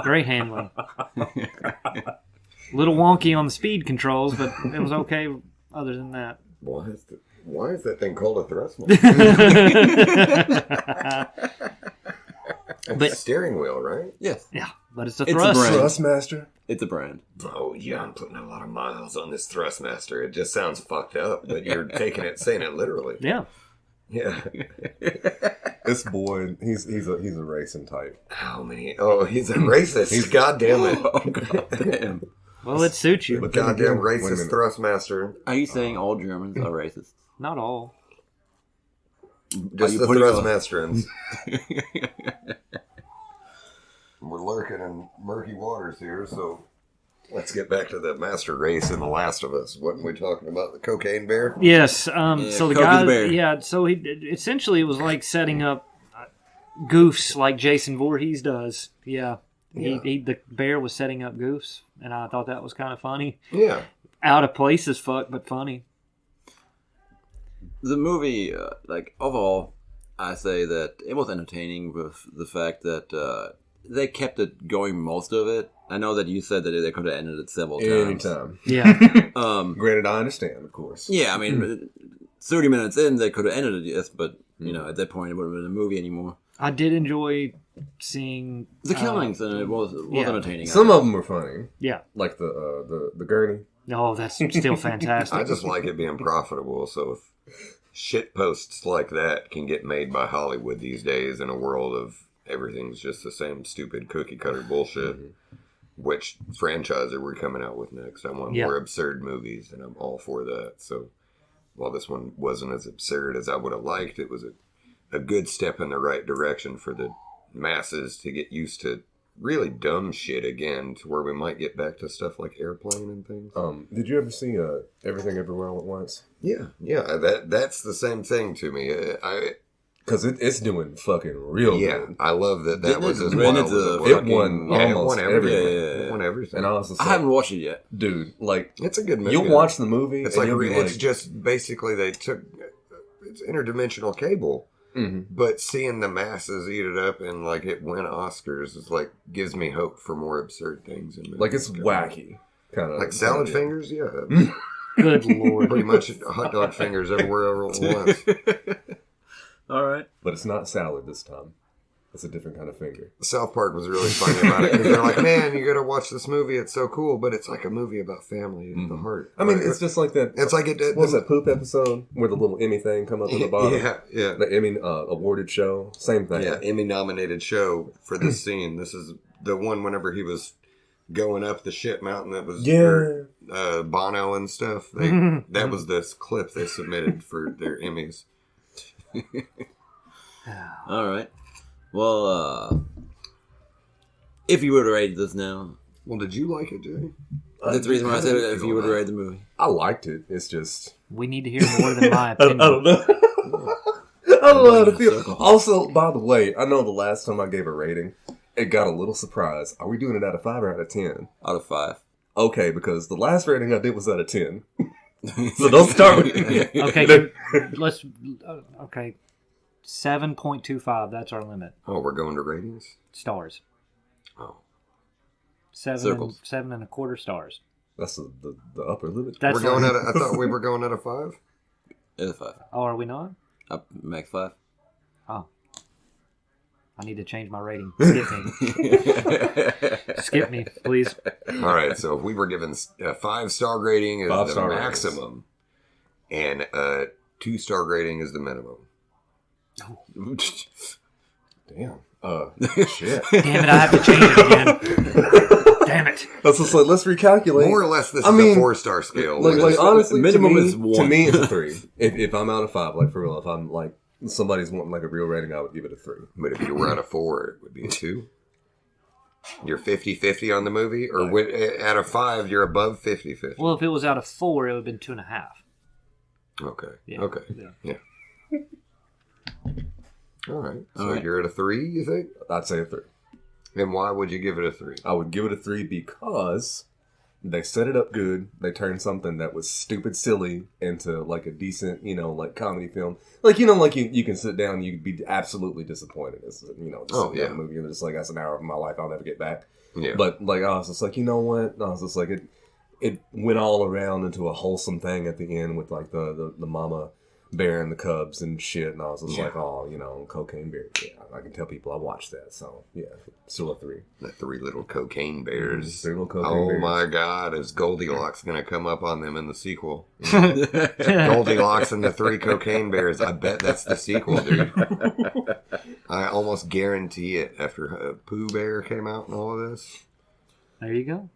Great handling. A little wonky on the speed controls, but it was okay other than that. Why is that thing called a Thrustmaster? It's a steering wheel, right? Yes. Yeah, but it's a It's a Thrust. brand. Thrustmaster? It's a brand. Oh, yeah, I'm putting a lot of miles on this Thrustmaster. It just sounds fucked up, but you're saying it literally. Yeah. Yeah. This boy, he's a racing type. How many? Oh, he's a racist. God damn it. Oh, God damn. Well, it suits you. Goddamn racist Thrustmaster. Are you saying all Germans are racist? Not all. Just the Thrustmasterans. We're lurking in murky waters here, so let's get back to the master race in The Last of Us. What were we talking about? The cocaine bear? Yes. So the guy, Bear. yeah. So he essentially it was like setting up goofs like Jason Voorhees does. Yeah. The bear was setting up goofs, and I thought that was kind of funny. Yeah. Out of place as fuck, but funny. The movie, overall, I say that it was entertaining with the fact that they kept it going most of it. I know that you said that they could have ended it several times. Anytime. Yeah. Granted, I understand, of course. Yeah, I mean, 30 minutes in, they could have ended it, yes, but, at that point, it wouldn't have been a movie anymore. I did enjoy seeing... The killings, and it was entertaining. Some of them were funny. Yeah. Like the gurney. Oh, that's still fantastic. I just like it being profitable, so if shit posts like that can get made by Hollywood these days in a world of everything's just the same stupid cookie cutter bullshit. Which franchise are we coming out with next? I want more absurd movies, and I'm all for that. So while this one wasn't as absurd as I would have liked, it was a good step in the right direction for the masses to get used to really dumb shit again, to where we might get back to stuff like Airplane and things. Did you ever see Everything Everywhere All at Once? Yeah. That's the same thing to me. Because it's doing fucking real good. I love that was as wild wild as it won almost everything. It won everything. And I was just I haven't watched it yet. Dude, like... It's a good movie. You'll watch the movie, it's and like, you'll be it's just basically they took... It's interdimensional cable. Mm-hmm. But seeing the masses eat it up and like it win Oscars is like gives me hope for more absurd things in movies. Like it's wacky, kind of like salad fingers. Yeah, good lord, pretty much hot dog fingers everywhere all at once. All right, but it's not salad this time. It's a different kind of finger. South Park was really funny about it because they're like, "Man, you got to watch this movie. It's so cool." But it's like a movie about family and the heart. I mean, it's just like that. It's like what was that poop episode where the little Emmy thing come up in the bottom? Yeah. The Emmy awarded show, same thing. Yeah, Emmy nominated show for this scene. This is the one whenever he was going up the shit mountain that was Bono and stuff. That was this clip they submitted for their Emmys. All right. Well, if you were to rate this now... Well, did you like it, Jay? That's the reason why I said if you would rate the movie. I liked it. It's just we need to hear more than my opinion. I don't know. I don't know how to feel. Also, by the way, I know the last time I gave a rating, it got a little surprised. Are we doing it out of 5 or out of 10? Out of 5. Okay, because the last rating I did was out of 10. So don't start with Okay, let's. Okay, 7.25. That's our limit. Oh, we're going to ratings? Stars. Oh. 7.25 stars. That's the upper limit. That's we're going I thought we were going out of 5. Out of 5. Oh, are we not? Up max 5. Oh. I need to change my rating. Skip me. Skip me, please. All right, so if we were given a 5-star rating is the maximum, and a 2-star rating is the minimum. Damn. Shit. Damn it, I have to change it again. Damn it. That's just like, let's recalculate. More or less, this is a 4-star scale. Like honestly, minimum is 1. To me, it's a 3. If I'm out of 5, like for real, if I'm like, somebody's wanting like a real rating, I would give it a 3. But if you were out of 4, it would be a 2. You're 50-50 on the movie? Or out of 5, you're above 50-50? Well, if it was out of 4, it would have been 2.5. Okay. Yeah. Okay. Yeah. All right. So you're at a 3, you think? I'd say a 3. And why would you give it a 3? I would give it a 3 because they set it up good. They turned something that was stupid silly into like a decent, like comedy film. Like, like you can sit down and you'd be absolutely disappointed. It's, just a movie and it's like, that's an hour of my life I'll never get back. Yeah. But like, I was just like, you know what? I was just like, it went all around into a wholesome thing at the end with like the mama bear and the cubs and shit. And I was just like, oh, cocaine bear. Yeah, I can tell people I watched that. So yeah, still a 3. The 3 little cocaine bears. 3 little cocaine bears. Oh my God, is Goldilocks going to come up on them in the sequel? Goldilocks and the 3 cocaine bears. I bet that's the sequel, dude. I almost guarantee it after Pooh Bear came out and all of this. There you go.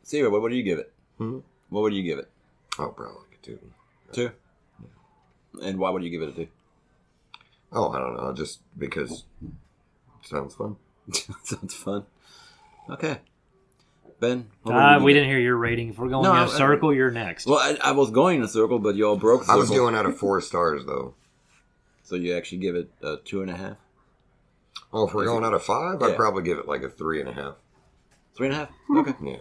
Sigurd, what would you give it? What would you give it? Oh, probably like a 2. 2? And why would you give it a 2? Oh, I don't know. Just because it sounds fun. Sounds fun. Okay. Ben? We didn't hear your rating. If we're going in a circle, you're next. Well, I was going in a circle, but you all broke the circle. I was going out of 4 stars, though. So you actually give it a 2.5? Oh, if we're going out of 5, I'd probably give it like a 3.5. 3.5? Okay. Yeah.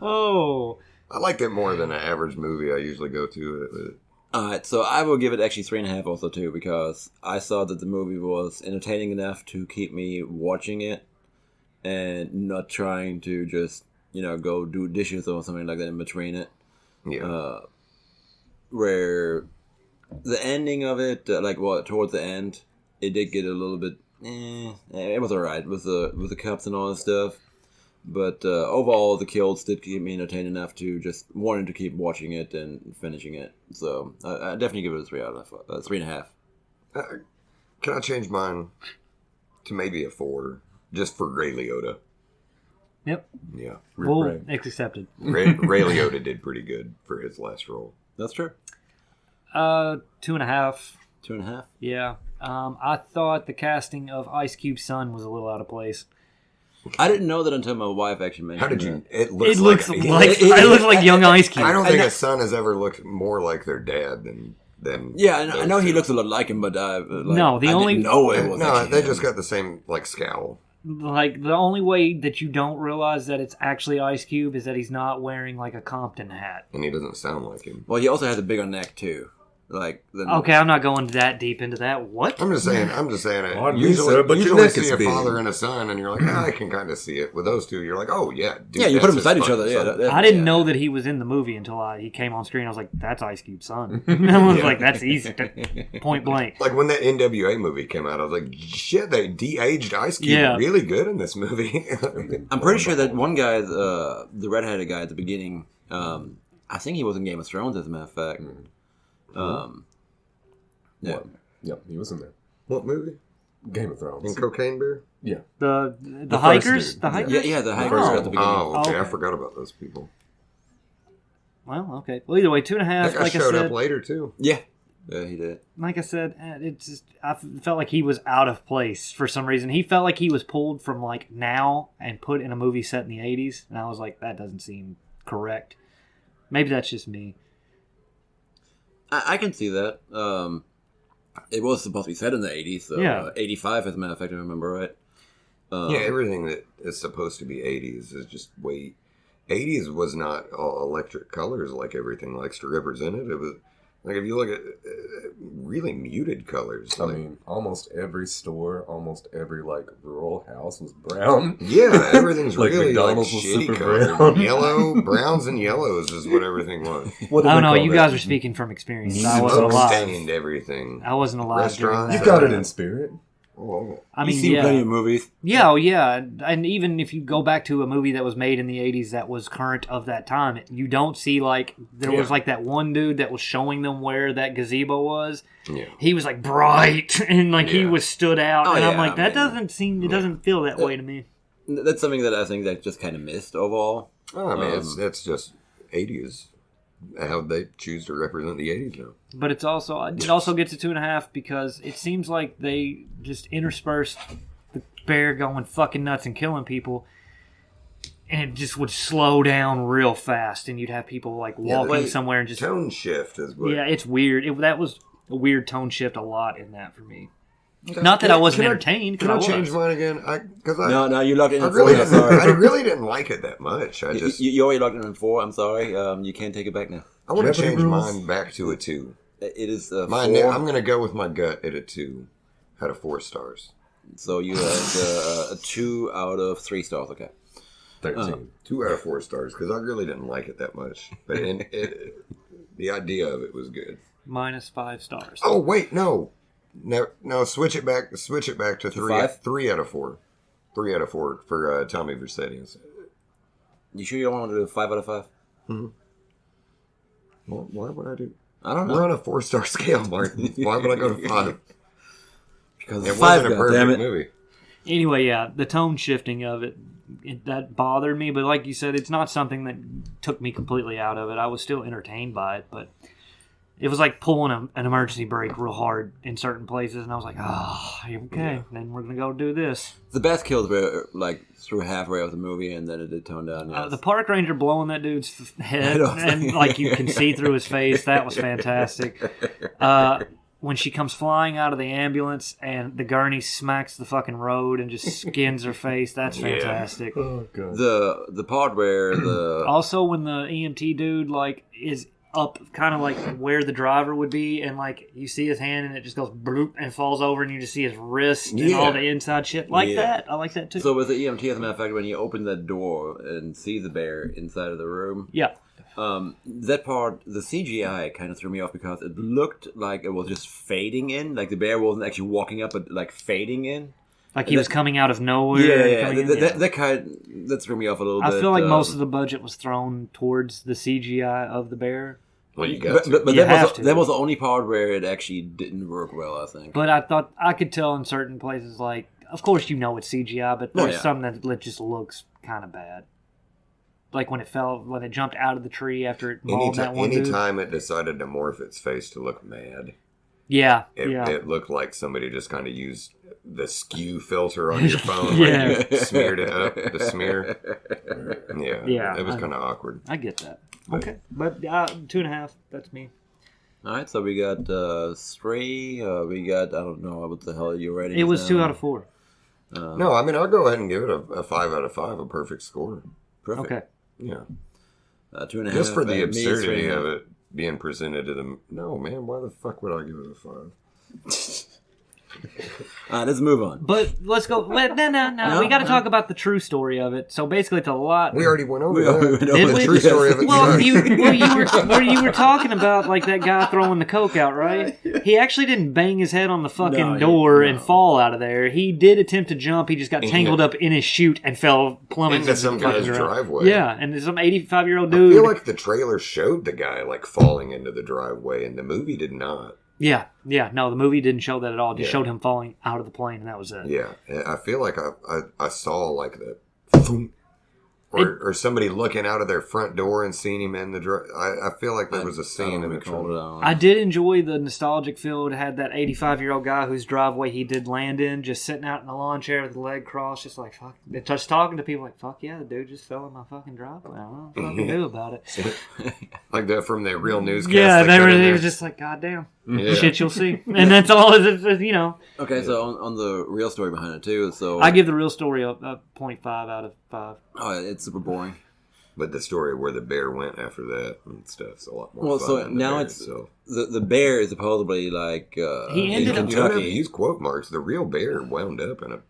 Oh. I liked it more than an average movie I usually go to. Alright, so I will give it actually 3.5 also too, because I saw that the movie was entertaining enough to keep me watching it and not trying to just, go do dishes or something like that in between it. Yeah. Where the ending of it, towards the end, it did get a little bit, it was alright with the cups and all that stuff. But overall, the kills did keep me entertained enough to just wanting to keep watching it and finishing it. So I definitely give it a 3 out of 3.5. Can I change mine to maybe a 4, just for Ray Liotta? Yep. Yeah. Well, accepted. Ray Liotta did pretty good for his last role. That's true. 2.5. 2.5. Yeah. I thought the casting of Ice Cube's son was a little out of place. I didn't know that until my wife actually mentioned it. How did you? It looks like young Ice Cube. I don't think a son has ever looked more like their dad than. Yeah, I know he looks a lot like him, but no, the only didn't know it was no, they just got the same scowl. Like the only way that you don't realize that it's actually Ice Cube is that he's not wearing like a Compton hat, and he doesn't sound like him. Well, he also has a bigger neck too. Okay, I'm not going that deep into that. What? I'm just saying. Usually you see a father and a son, and you're like, I can kind of see it. With those two, you're like, oh yeah, dude, yeah. You put them beside each other. Yeah, I didn't know that he was in the movie until he came on screen. I was like, that's Ice Cube's son. I was like, that's easy, point blank. Like when that NWA movie came out, I was like, shit, they de-aged Ice Cube really good in this movie. I'm pretty sure that one guy, the redheaded guy at the beginning, I think he was in Game of Thrones, as a matter of fact. Yeah. Yep, he was in there. What movie? Game of Thrones. In Cocaine Bear? Yeah. The hikers? The hikers? Yeah, the hikers at the beginning. Oh, okay. I forgot about those people. Well, okay. Well, either way, 2.5. That guy showed up later, too. Yeah. Yeah, he did. Like I said, I felt like he was out of place for some reason. He felt like he was pulled from like now and put in a movie set in the 80s, and I was like, that doesn't seem correct. Maybe that's just me. I can see that. It was supposed to be set in the 80s, so Yeah. 85 as a matter of fact, if I remember right. Yeah, everything that is supposed to be 80s is just way... 80s was not all electric colors like everything likes to represent it. It was... Like, if you look at really muted colors. I mean, almost every store, almost every, like, rural house was brown. Yeah, everything's Like, really, McDonald's like, was shitty super colored. brown. Yellow, browns and yellows is what everything was. What do I don't they know. call You that? guys are speaking from experience. I wasn't Smoke alive. stained everything. I wasn't alive during Restaurants. that. You've got it in spirit. Oh, I You've mean, seen yeah. plenty of movies. Yeah, oh, yeah. And even if you go back to a movie that was made in the 80s that was current of that time, you don't see, like, there was, like, that one dude that was showing them where that gazebo was. yeah. He was, like, bright, and, like, he Yeah. was stood out. Oh, and I'm yeah, like, that I mean, doesn't seem, it doesn't feel that way to me. That's something that I think that just kind of missed overall. Oh, I mean, it's just 80s. How they choose to represent the 80s now. But it also gets a 2.5 because it seems like they just interspersed the bear going fucking nuts and killing people, and it just would slow down real fast, and you'd have people like walking like, somewhere and just Tone shift is what... yeah, it's weird. That was a weird tone shift a lot in that for me. Not that I wasn't entertained. Can I was. change mine again? No, you locked it in I at 4. really, I'm sorry. I really didn't like it that much. I just... You already locked it in 4. I'm sorry. You can't take it back now. I want to Jeopardy change rules? mine back to a 2. It is Mine, 4. I'm going to go with my gut at a 2 out of 4 stars. So you have a 2 out of 3 stars. Okay. 13. 2 out of 4 stars because I really didn't like it that much. But the idea of it was good. Minus 5 stars. Oh wait, no, switch it back to 3. 5? 3 out of 4. 3 out of 4 for Tommy Vercetti. You sure you don't want to do a 5 out of 5? Well, why would I do? I don't know. We're on a 4-star scale, Martin. Why would I go to 5? Because It it's 5, wasn't a goddammit. perfect movie. Anyway, yeah, the tone shifting of it, that bothered me. But like you said, it's not something that took me completely out of it. I was still entertained by it, but it was like pulling an emergency brake real hard in certain places, and I was like, oh, okay, then we're going to go do this. The best kills were like through halfway of the movie, and then it did tone down. Yes. The park ranger blowing that dude's head, I and think- like you can see through his face, that was fantastic. When she comes flying out of the ambulance and the gurney smacks the fucking road and just skins her face, that's fantastic. Oh, God. The part where the Also, when the EMT dude like is up kind of like where the driver would be, and like you see his hand and it just goes bloop and falls over, and you just see his wrist and Yeah. all the inside shit like Yeah. that. I like that too. so with the EMT, as a matter of fact, when you open that door and see the bear inside of the room, yeah, that part, the CGI kind of threw me off because it looked like it was just fading in, like the bear wasn't actually walking up, but like fading in. like he was coming out of nowhere. and coming in. That threw me off a little I bit. feel like most of the budget was thrown towards the CGI of the bear. Well, you got But, to. but You that have was to. that was the only part where it actually didn't work well, I think. But I thought I could tell in certain places, like, of course you know it's CGI, but there's yeah. some that just looks kind of bad. Like when it jumped out of the tree after it mauled that one dude. Anytime it decided to morph its face to look mad, Yeah, it looked like somebody just kind of used the skew filter on your phone. Yeah. Like you smeared it up, the smear. Yeah. It was kind of awkward. I get that. Okay, but 2.5. That's me. All right, so we got 3. We got I don't know what the hell you rating. It was 2 out of 4. No, I mean, I'll go ahead and give it a 5 out of 5, a perfect score. Perfect. Okay. Yeah. 2.5. Just for the me, absurdity 3.5. of it being presented to them. No, man, why the fuck would I give it a 5? All right, let's move on. But let's go. No. We got to talk about the true story of it. So basically, it's a lot. We already went over We that. already went over Did The we? true story of it. Well, sucks. you were talking about like that guy throwing the coke out, right? He actually didn't bang his head on the fucking No, door no. and fall out of there. He did attempt to jump. He just got tangled up in his chute and fell plummeting Into some the fucking guy's ground. driveway. Yeah, and some 85-year-old I dude. feel like the trailer showed the guy like falling into the driveway, and the movie did not. Yeah. No, the movie didn't show that at all. It just Yeah. showed him falling out of the plane, and that was it. Yeah, I feel like I saw like the Or somebody looking out of their front door and seeing him in the I feel like there was a scene in the trailer. I did enjoy the nostalgic feel. It had that 85-year-old guy whose driveway he did land in, just sitting out in a lawn chair with the leg crossed, just like, fuck. Just talking to people like, fuck yeah, the dude just fell in my fucking driveway. I don't know what to do about it. Like that from the real newscast. Yeah, he was just like, God damn. Yeah. Shit you'll see. And that's all, Okay, so on the real story behind it, too, so... I give the real story a 0.5 out of 5. Oh, it's super boring. But the story where the bear went after that and stuff's a lot more fun. So now it's... The bear is supposedly like... he ended up... Kentucky. He's quote marks. The real bear wound up in a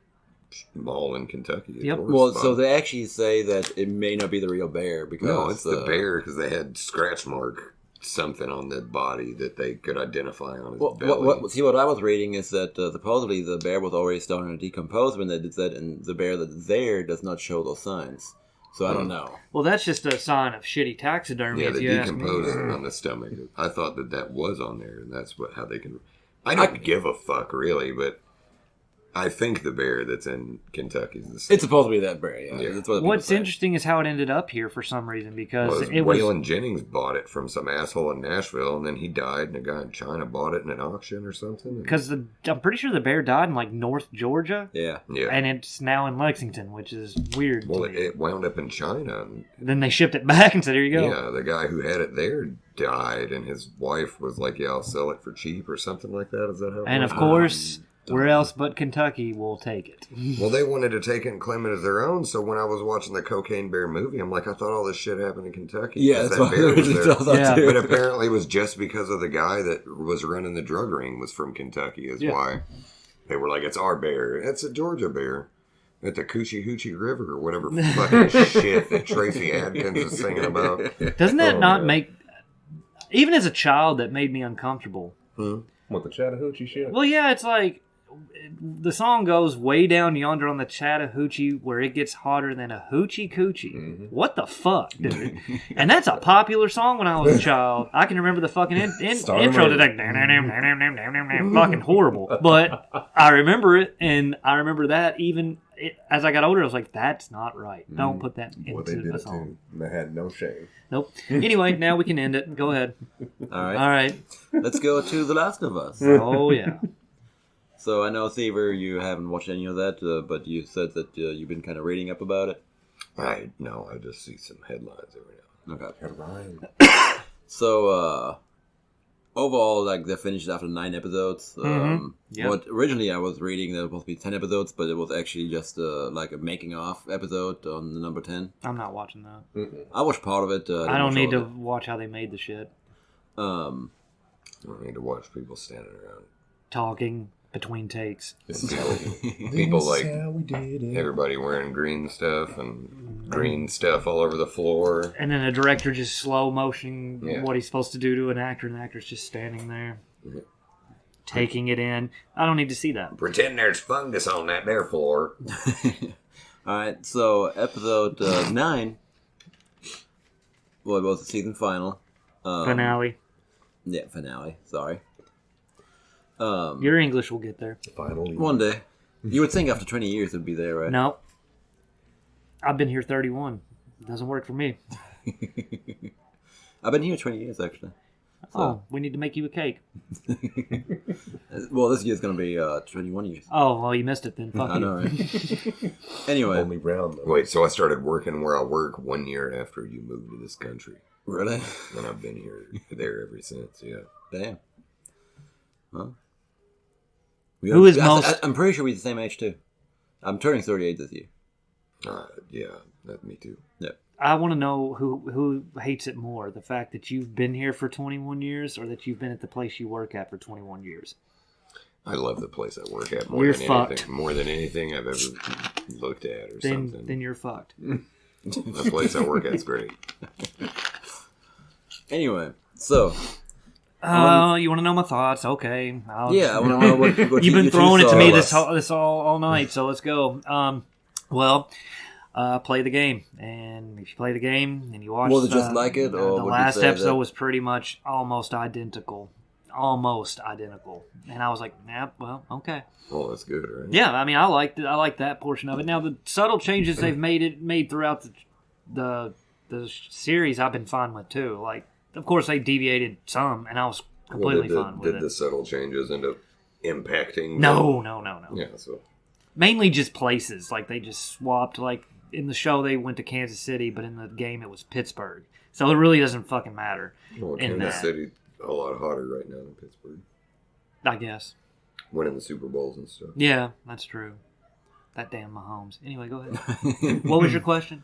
mall in Kentucky. Yep. Well, so they actually say that it may not be the real bear because... No, it's the bear because they had scratch mark something on the body that they could identify on his belly. See, what I was reading is that supposedly the bear was already starting to decompose when they did that, and the bear that's there does not show those signs. So I don't know. Well, that's just a sign of shitty taxidermy. Yeah, if the you decomposing on the stomach. I thought that was on there, and that's how they can. I don't give a fuck really, but I think the bear that's in Kentucky is the same. It's supposed to be that bear. Yeah. That's what What's interesting is how it ended up here for some reason because Waylon Jennings bought it from some asshole in Nashville, and then he died, and a guy in China bought it in an auction or something. Because I'm pretty sure the bear died in like North Georgia. Yeah. And it's now in Lexington, which is weird. Well, it wound up in China. And then they shipped it back and said, "Here you go." Yeah, the guy who had it there died, and his wife was like, "Yeah, I'll sell it for cheap" or something like that. Is that how? And of course. Where else but Kentucky will take it? Well, they wanted to take it and claim it as their own. So when I was watching the Cocaine Bear movie, I'm like, I thought all this shit happened in Kentucky. Yeah, that's why. But apparently, it was just because of the guy that was running the drug ring was from Kentucky. Is why they were like, it's our bear. It's a Georgia bear at the Coochie Hoochie River or whatever fucking shit that Tracy Adkins is singing about. Doesn't that make? Even as a child, that made me uncomfortable. What, the Chattahoochee shit? Well, yeah, it's like. The song goes way down yonder on the Chattahoochee where it gets hotter than a hoochie coochie. Mm-hmm. What the fuck, dude? And that's a popular song when I was a child. I can remember the fucking intro to that. Fucking horrible. But I remember it, and I remember that even as I got older, I was like, that's not right. Don't put that into a song. They had no shame. Nope. Anyway, now we can end it. Go ahead. All right. Let's go to The Last of Us. Oh, yeah. So I know, Seaver, you haven't watched any of that, but you said that you've been kind of reading up about it. I just see some headlines every now. Okay. Headline. So overall, like they finished after 9 episodes. What originally I was reading there was supposed to be 10 episodes, but it was actually just like a making of episode on the number 10. I'm not watching that. I watched part of it. I don't need to watch how they made the shit. I don't need to watch people standing around talking between takes. People like everybody wearing green stuff and green stuff all over the floor. And then a director just slow motion what he's supposed to do to an actor, and the actor's just standing there taking it in. I don't need to see that. Pretend there's fungus on that there floor. Alright, so episode 9 it was the season final. Finale. Yeah, finale. Sorry. Your English will get there. Finally. One day. You would think after 20 years it would be there, right? No. I've been here 31. It doesn't work for me. I've been here 20 years, actually. So. We need to make you a cake. Well, this year's going to be 21 years. Oh, well, you missed it then. Fuck I know, right? Anyway. Only round, though. Wait, so I started working where I work 1 year after you moved to this country. Really? And I've been there ever since, yeah. Damn. Huh? Who is most... I'm pretty sure we're the same age, too. I'm turning 38 this year. Yeah, me too. Yeah. I want to know who hates it more, the fact that you've been here for 21 years or that you've been at the place you work at for 21 years. I love the place I work at more than anything I've ever looked at or something. Then you're fucked. The place I work at is great. Anyway, so... you want to know my thoughts? Okay. I want to know what you've been throwing it to me this all night, so let's go. Play the game, and if you play the game and you watch, was it just like it? Or the last episode was pretty much almost identical, and I was like, "Yeah, well, okay." Well, that's good, right? Yeah, I mean, I liked that portion of it. Now the subtle changes they've made throughout the series I've been fine with too. Like, of course, they deviated some, and I was completely fine with it. Did the subtle changes end up impacting? No. Yeah, so Mainly just places. Like, they just swapped. Like, in the show, they went to Kansas City, but in the game, it was Pittsburgh. So it really doesn't fucking matter. well, Kansas City a lot hotter right now than Pittsburgh. I guess. Winning the Super Bowls and stuff. Yeah, that's true. That damn Mahomes. Anyway, go ahead. What was your question?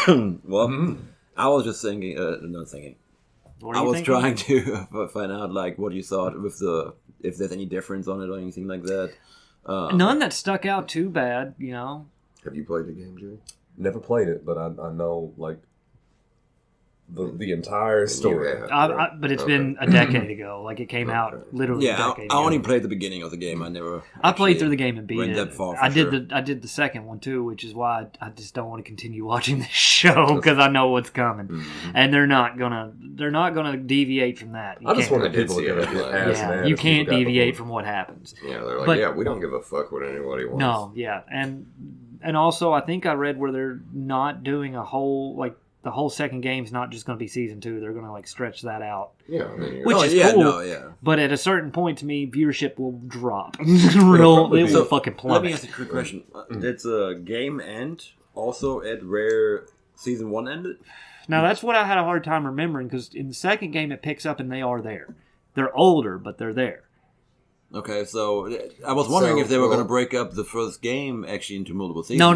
Well, I was just thinking, not thinking. What are I you was thinking? trying to find out, like, what you thought with if there's any difference on it or anything like that. None that stuck out too bad, you know. Have you played the game, Jerry? Never played it, but I know like the entire story. But it's been a decade ago. Like, it came out literally a Yeah, decade I ago. only played the beginning of the game. I never. I played actually through the game and beat went it. that far for I did sure. I did the second one too, which is why I just don't want to continue watching this show because I know what's coming, and they're not gonna deviate from that. You I just can't- wanted people to see get it. ass yeah, mad you if can't people got deviate before. from what happens. Yeah, they're like, But- we don't give a fuck what anybody wants. No, yeah, and also I think I read where they're not doing a whole like the whole second game's not just going to be season 2. They're going to like stretch that out. Yeah, I mean, Which is yeah, cool. no, yeah. But at a certain point, to me, viewership will drop. It will fucking Let plummet. me ask a quick question. Did the game end also at where season 1 ended? Now, that's what I had a hard time remembering, because in the second game, it picks up and they are there. They're older, but they're there. Okay, so I was wondering So, if they were well- going to break up the first game actually into multiple seasons. No. or-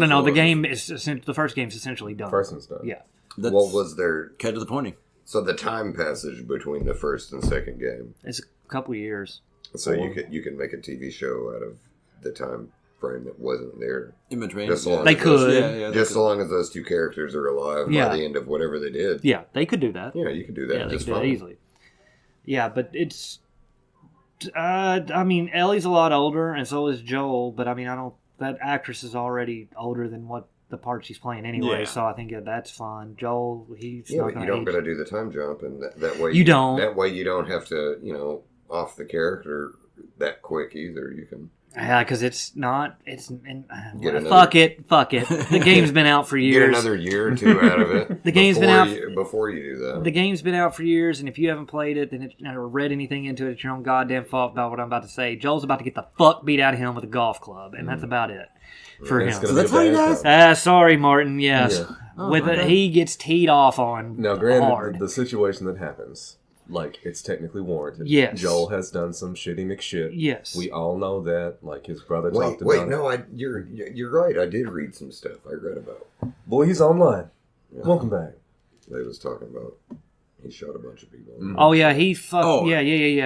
The first game's essentially done. First and stuff. Yeah. That's what was their... kind of the pointing. So the time passage between the first and second game. It's a couple years. So you could make a TV show out of the time frame that wasn't there. In between. Just long They as those- could. Yeah, Just so long as those two characters are alive Yeah. by the end of whatever they did. Yeah, they could do that. Yeah, you could do that Yeah, they just could do that fine. easily. Yeah, but it's... I mean, Ellie's a lot older, and so is Joel, but I mean, that actress is already older than what the part she's playing anyway, Yeah. so I think that's fine. Joel, he's Yeah, not but going you don't to got to do the time jump, and that way You don't. That way you don't have to, off the character that quick either. You can Yeah, because it's not. Get another- Fuck it. The game's been out for years. get another year or two out of it. The game's been out- before you do that. The game's been out for years, and if you haven't played it, then or read anything into it, it's your own goddamn fault about what I'm about to say. Joel's about to get the fuck beat out of him with a golf club, and that's about it for It's him. gonna So that's be a how he bad does? time. Sorry, Martin. Yes, Yeah. Oh, with okay. he gets teed off on Now, granted, hard. the situation that happens, like, it's technically warranted. Yes. Joel has done some shitty McShit. Yes. We all know that. Like, his brother Wait, talked about it. no, you're right. I did read some stuff I read about. Boy, he's online. Yeah. Welcome back. They was talking about he shot a bunch of people. Oh yeah, he fucked. Oh. Yeah.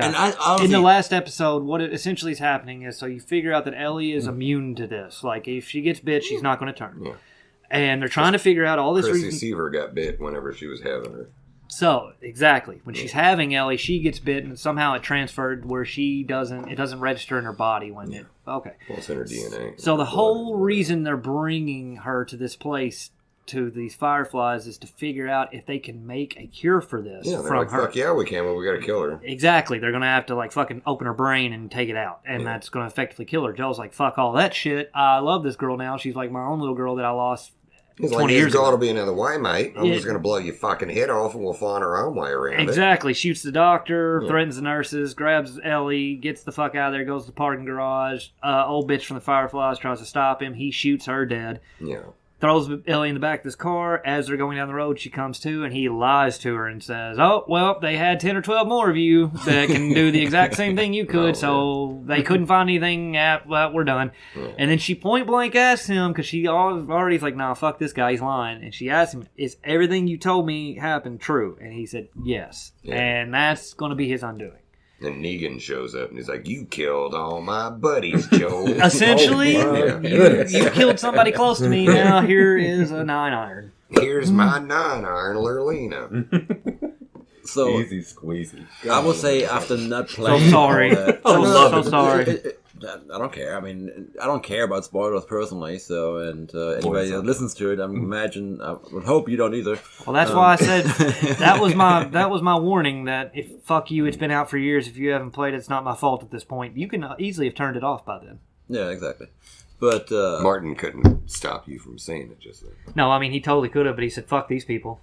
And I In honestly, the last episode, what it essentially is happening is, so you figure out that Ellie is immune to this. Like, if she gets bit, she's not going to turn. Yeah. And they're trying to figure out all this Chrissy reason. Seaver got bit whenever she was having her. So exactly, when she's having Ellie, she gets bit, and somehow it transferred where it doesn't register in her body when it. Okay. Well, it's in her DNA. So the whole reason they're bringing her to this place, to these fireflies, is to figure out if they can make a cure for this Yeah, they're from like, her. fuck yeah, we can, but we got to kill her. Exactly. They're going to have to, like, fucking open her brain and take it out. And that's going to effectively kill her. Joel's like, fuck all that shit. I love this girl now. She's like my own little girl that I lost He's 20 like, years this ago. girl will be another way, mate. I'm Yeah. just going to blow your fucking head off and we'll find our own way around it. Exactly. Shoots the doctor, threatens the nurses, grabs Ellie, gets the fuck out of there, goes to the parking garage. Old bitch from the Fireflies tries to stop him. He shoots her dead. Yeah. Throws Ellie in the back of this car. As they're going down the road, she comes to, and he lies to her and says, oh, well, they had 10 or 12 more of you that can do the exact same thing you could, so they couldn't find anything. Well, we're done. Yeah. And then she point blank asks him, because she already's like, nah, fuck this guy, he's lying. And she asks him, is everything you told me happened true? And he said, yes. Yeah. And that's going to be his undoing. And Negan shows up and he's like, you killed all my buddies, Joel. Essentially, Oh, my Yeah. goodness. you killed somebody close to me, now here is a 9-iron. Here's my 9-iron Lurlina. so Easy squeezy. I will say after not playing, sorry. all that- So no, sorry. I don't care. I mean, I don't care about spoilers personally. So, and anybody that listens to it, I would hope you don't either. Well, that's why I said that was my warning, that if fuck you, it's been out for years. If you haven't played it, it's not my fault at this point. You can easily have turned it off by then. Yeah, exactly. But Martin couldn't stop you from saying it just then. No, I mean, he totally could have, but he said, fuck these people.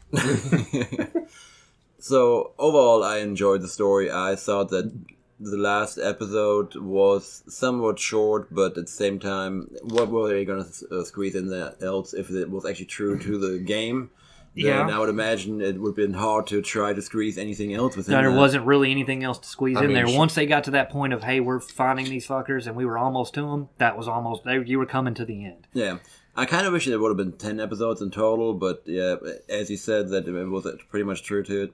So overall, I enjoyed the story. I thought that the last episode was somewhat short, but at the same time, what were they going to squeeze in there else if it was actually true to the game? Then I would imagine it would have been hard to try to squeeze anything else within There that. wasn't really anything else to squeeze in there. mean, Once they got to that point of, hey, we're finding these fuckers, and we were almost to them, that was almost, you were coming to the end. Yeah. I kind of wish there would have been 10 episodes in total, but yeah, as you said, that it was pretty much true to it.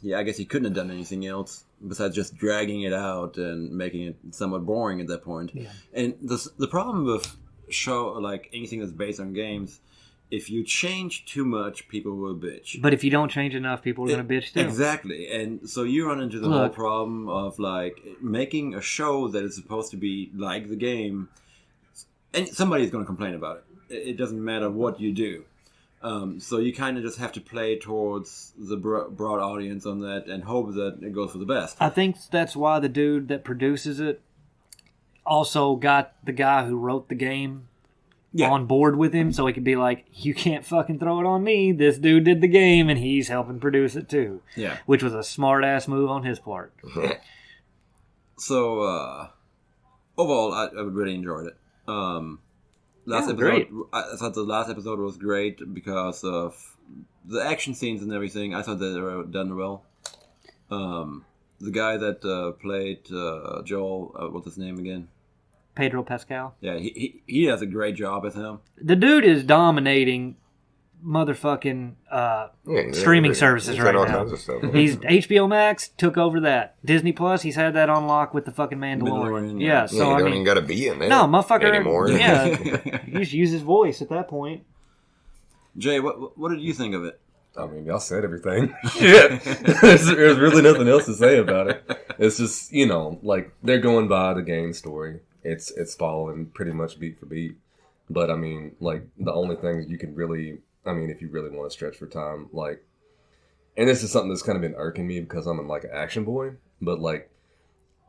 Yeah, I guess he couldn't have done anything else besides just dragging it out and making it somewhat boring at that point. Yeah. And the problem with show, like anything that's based on games, if you change too much, people will bitch. But if you don't change enough, people are going to bitch too. Exactly. And so you run into the whole problem of like making a show that is supposed to be like the game, and somebody's going to complain about it. It doesn't matter what you do. So you kind of just have to play towards the broad audience on that and hope that it goes for the best. I think that's why the dude that produces it also got the guy who wrote the game on board with him, so he could be like, you can't fucking throw it on me. This dude did the game, and he's helping produce it too. Yeah. Which was a smart-ass move on his part. So, overall, I really enjoyed it. Last episode, great. I thought the last episode was great because of the action scenes and everything. I thought they were done well. The guy that played Joel, what's his name again? Pedro Pascal. Yeah, he does a great job as him. The dude is dominating motherfucking streaming services right now. He's HBO Max took over that. Disney Plus, he's had that on lock with the fucking Mandalorian. Yeah, so you I don't mean, even got to be in there. no, motherfucker anymore. Yeah, you just use his voice at that point. Jay, what did you think of it? I mean, y'all said everything. Shit. There's really nothing else to say about it. It's just, like, they're going by the game story. It's following pretty much beat for beat. But, I mean, like, the only thing you can really, if you really want to stretch for time, like, and this is something that's kind of been irking me because I'm, like, an action boy, but, like,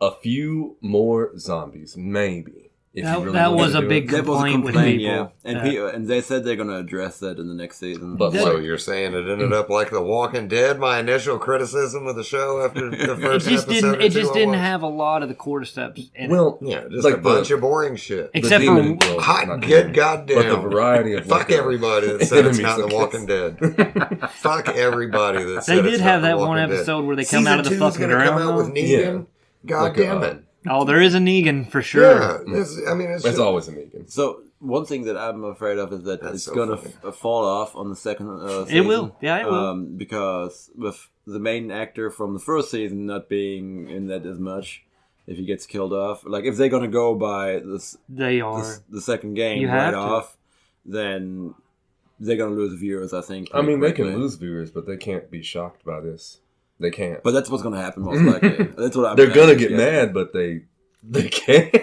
a few more zombies, maybe. That was a big complaint with people. Yeah. And they said they're going to address that in the next season. But so you're saying it ended up like The Walking Dead? My initial criticism of the show after the first episode. It just didn't have a lot of the Kårstad in it. Well, just like a bunch of boring shit. Except for hot, good goddamn. But the variety of fuck everybody that said it's not The Walking Dead. Fuck everybody that said it's not The Walking Dead. They did have that one episode where they come out of the fucking ground. Season 2 is going to come out with Negan. God damn it. Oh, there is a Negan for sure. Yeah, it's always a Negan. So one thing that I'm afraid of is that it's going to fall off on the second season. It will, yeah, it will. Because with the main actor from the first season not being in that as much, if he gets killed off, like if they're going to go by this, the second game off, then they're going to lose viewers. I think. I mean, they can lose viewers, but they can't be shocked by this. They can't. But that's what's going to happen most likely. That's what they're going to get mad, but they can't.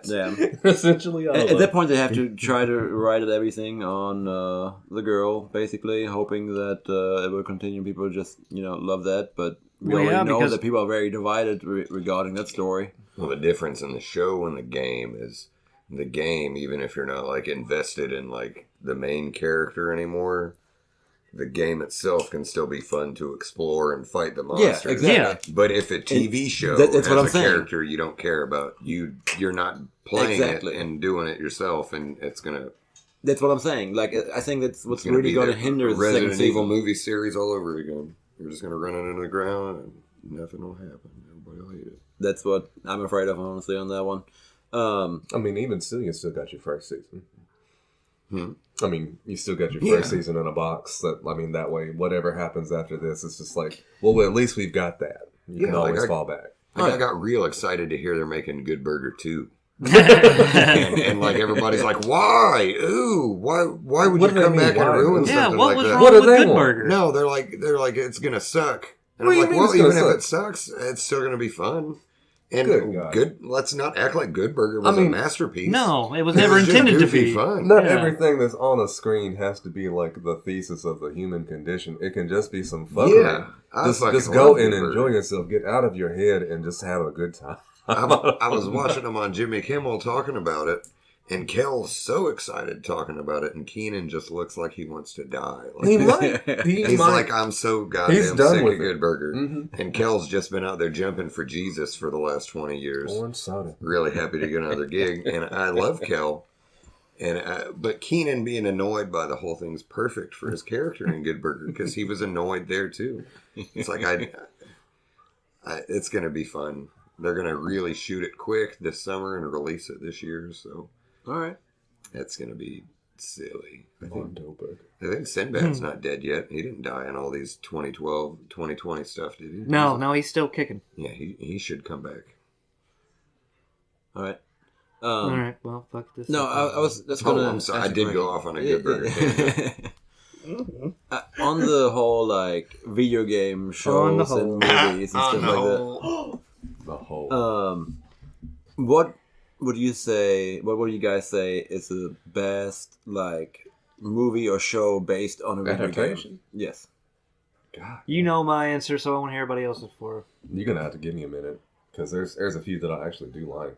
Yeah. Essentially, at that point, they have to try to write everything on the girl, basically, hoping that it will continue. People just, love that. But we already know that people are very divided regarding that story. Well, the difference in the show and the game is the game, even if you're not like invested in like the main character anymore, the game itself can still be fun to explore and fight the monsters. Yeah, exactly. But if a TV show that's what I'm has a character you don't care about, you're not playing it and doing it yourself, and it's gonna. That's what I'm saying. Like, I think that's what's really going to hinder the Resident second Evil season. movie series all over again. You're just gonna run it into the ground, and nothing will happen. Everybody will hate it. That's what I'm afraid of, honestly, on that one. Even still, you still got your first season. You still got your first season in a box. That way, whatever happens after this, it's just like, well, at least we've got that. You can always fall back. I got real excited to hear they're making Good Burger 2. and like everybody's like, why? Ooh, why would you come back and ruin something like that? What was wrong with Good Burger? No, they're like it's gonna suck. And I'm like, well, even if it sucks, it's still gonna be fun. And good. Let's not act like Good Burger was a masterpiece. No, it was never intended to be fun. Not everything that's on a screen has to be like the thesis of the human condition. It can just be some fuckery. Yeah, just go and enjoy yourself. Get out of your head and just have a good time. I was watching them on Jimmy Kimmel talking about it, And Kel's so excited talking about it, and Keenan just looks like he wants to die. Like, He might. he's like, I'm so goddamn done sick with of it. Good Burger. Mm-hmm. And Kel's just been out there jumping for Jesus for the last 20 years. Orange soda. Really happy to get another gig. And I love Kel. But Keenan being annoyed by the whole thing's perfect for his character in Good Burger because he was annoyed there too. It's like, it's going to be fun. They're going to really shoot it quick this summer and release it this year. So, all right, that's going to be silly. I Mm-hmm. think Sinbad's not dead yet. He didn't die in all these 2012, 2020 stuff, did he? No, he's still kicking. Yeah, he should come back. All right. All right, well, fuck this. No, I was. That's gonna. I'm sorry. I did go off on a Good Burger. On the whole, like video game shows and movies and stuff like that. The whole. What would you say? What would you guys say is the best like movie or show based on a video Adaptation? game? Yes. God. You know my answer, so I want to hear everybody else's for. You're gonna have to give me a minute because there's a few that I actually do like.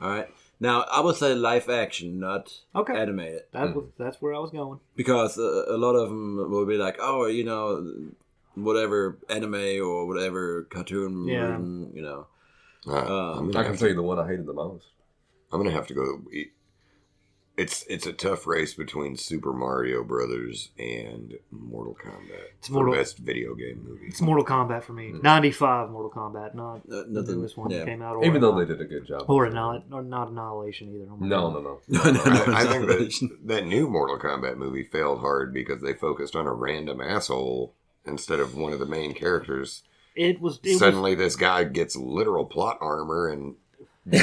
All right. Now I would say live action, not Okay. animated, That's where I was going. because a lot of them will be like, oh, you know, whatever anime or whatever cartoon, Yeah. you know. I can tell you the one I hated the most. I'm gonna have to go. It's a tough race between Super Mario Brothers and Mortal Kombat for best video game movie. It's Mortal Kombat for me. 95 Mortal Kombat, not the Nothing- newest one yeah. that came out. Or Even though they did a good job. Or not Annihilation either. No. I think that new Mortal Kombat movie failed hard because they focused on a random asshole instead of one of the main characters. Suddenly, this guy gets literal plot armor and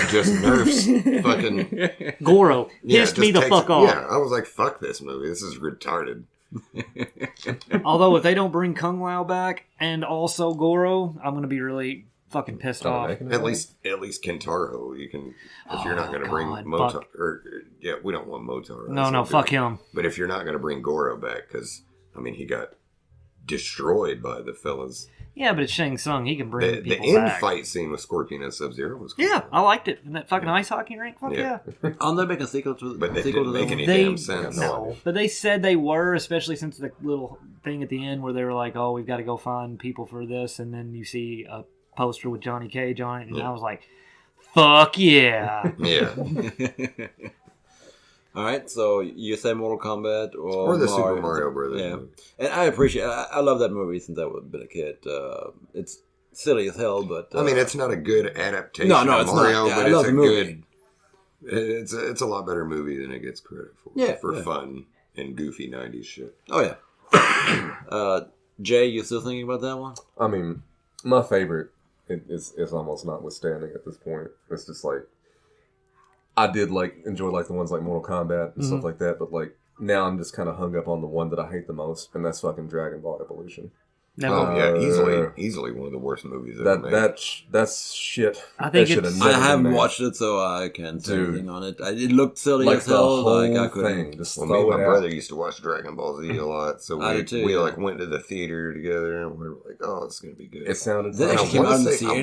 just nerfs fucking Goro pissed me the fuck off. Yeah, I was like, fuck this movie. This is retarded. Although if they don't bring Kung Lao back and also Goro, I'm gonna be really fucking pissed off. At least Kentaro, you can. If you're not going to bring Motaro, we don't want Motaro. No, fuck him. But if you're not going to bring Goro back, because I mean, he got destroyed by the fellas. Yeah, but it's Shang Tsung. He can bring The people end back. fight scene with Scorpion and Sub-Zero was cool. Yeah, I liked it. And that fucking ice hockey rink, fuck yeah. I'll never make a sequel to. But they sequel didn't to make that any one. damn sense. No, but they said they were, especially since the little thing at the end where they were like, "Oh, we've got to go find people for this," and then you see a poster with Johnny Cage on it, and I was like, "Fuck yeah!" Yeah. All right, so you say Mortal Kombat Or the Super Mario Brothers. Yeah, movie. and I appreciate. I love that movie since I was been a kid. It's silly as hell, but I mean, it's not a good adaptation No, of it's Mario, not. Yeah, but I it's love a the movie. good. It's a lot better movie than it gets credit for. For fun and goofy '90s shit. Oh yeah. Jay, you still thinking about that one? I mean, my favorite is almost notwithstanding at this point. It's just like I did enjoy the ones like Mortal Kombat and stuff like that, but now I'm just kind of hung up on the one that I hate the most, and that's fucking Dragon Ball Evolution. Easily one of the worst movies ever made. That's shit. I think I haven't watched it, so I can't say anything on it. It looked silly as hell. I couldn't. Me and my brother used to watch Dragon Ball Z a lot, so we went to the theater together, and we were like, "Oh, it's gonna be good." It sounded. I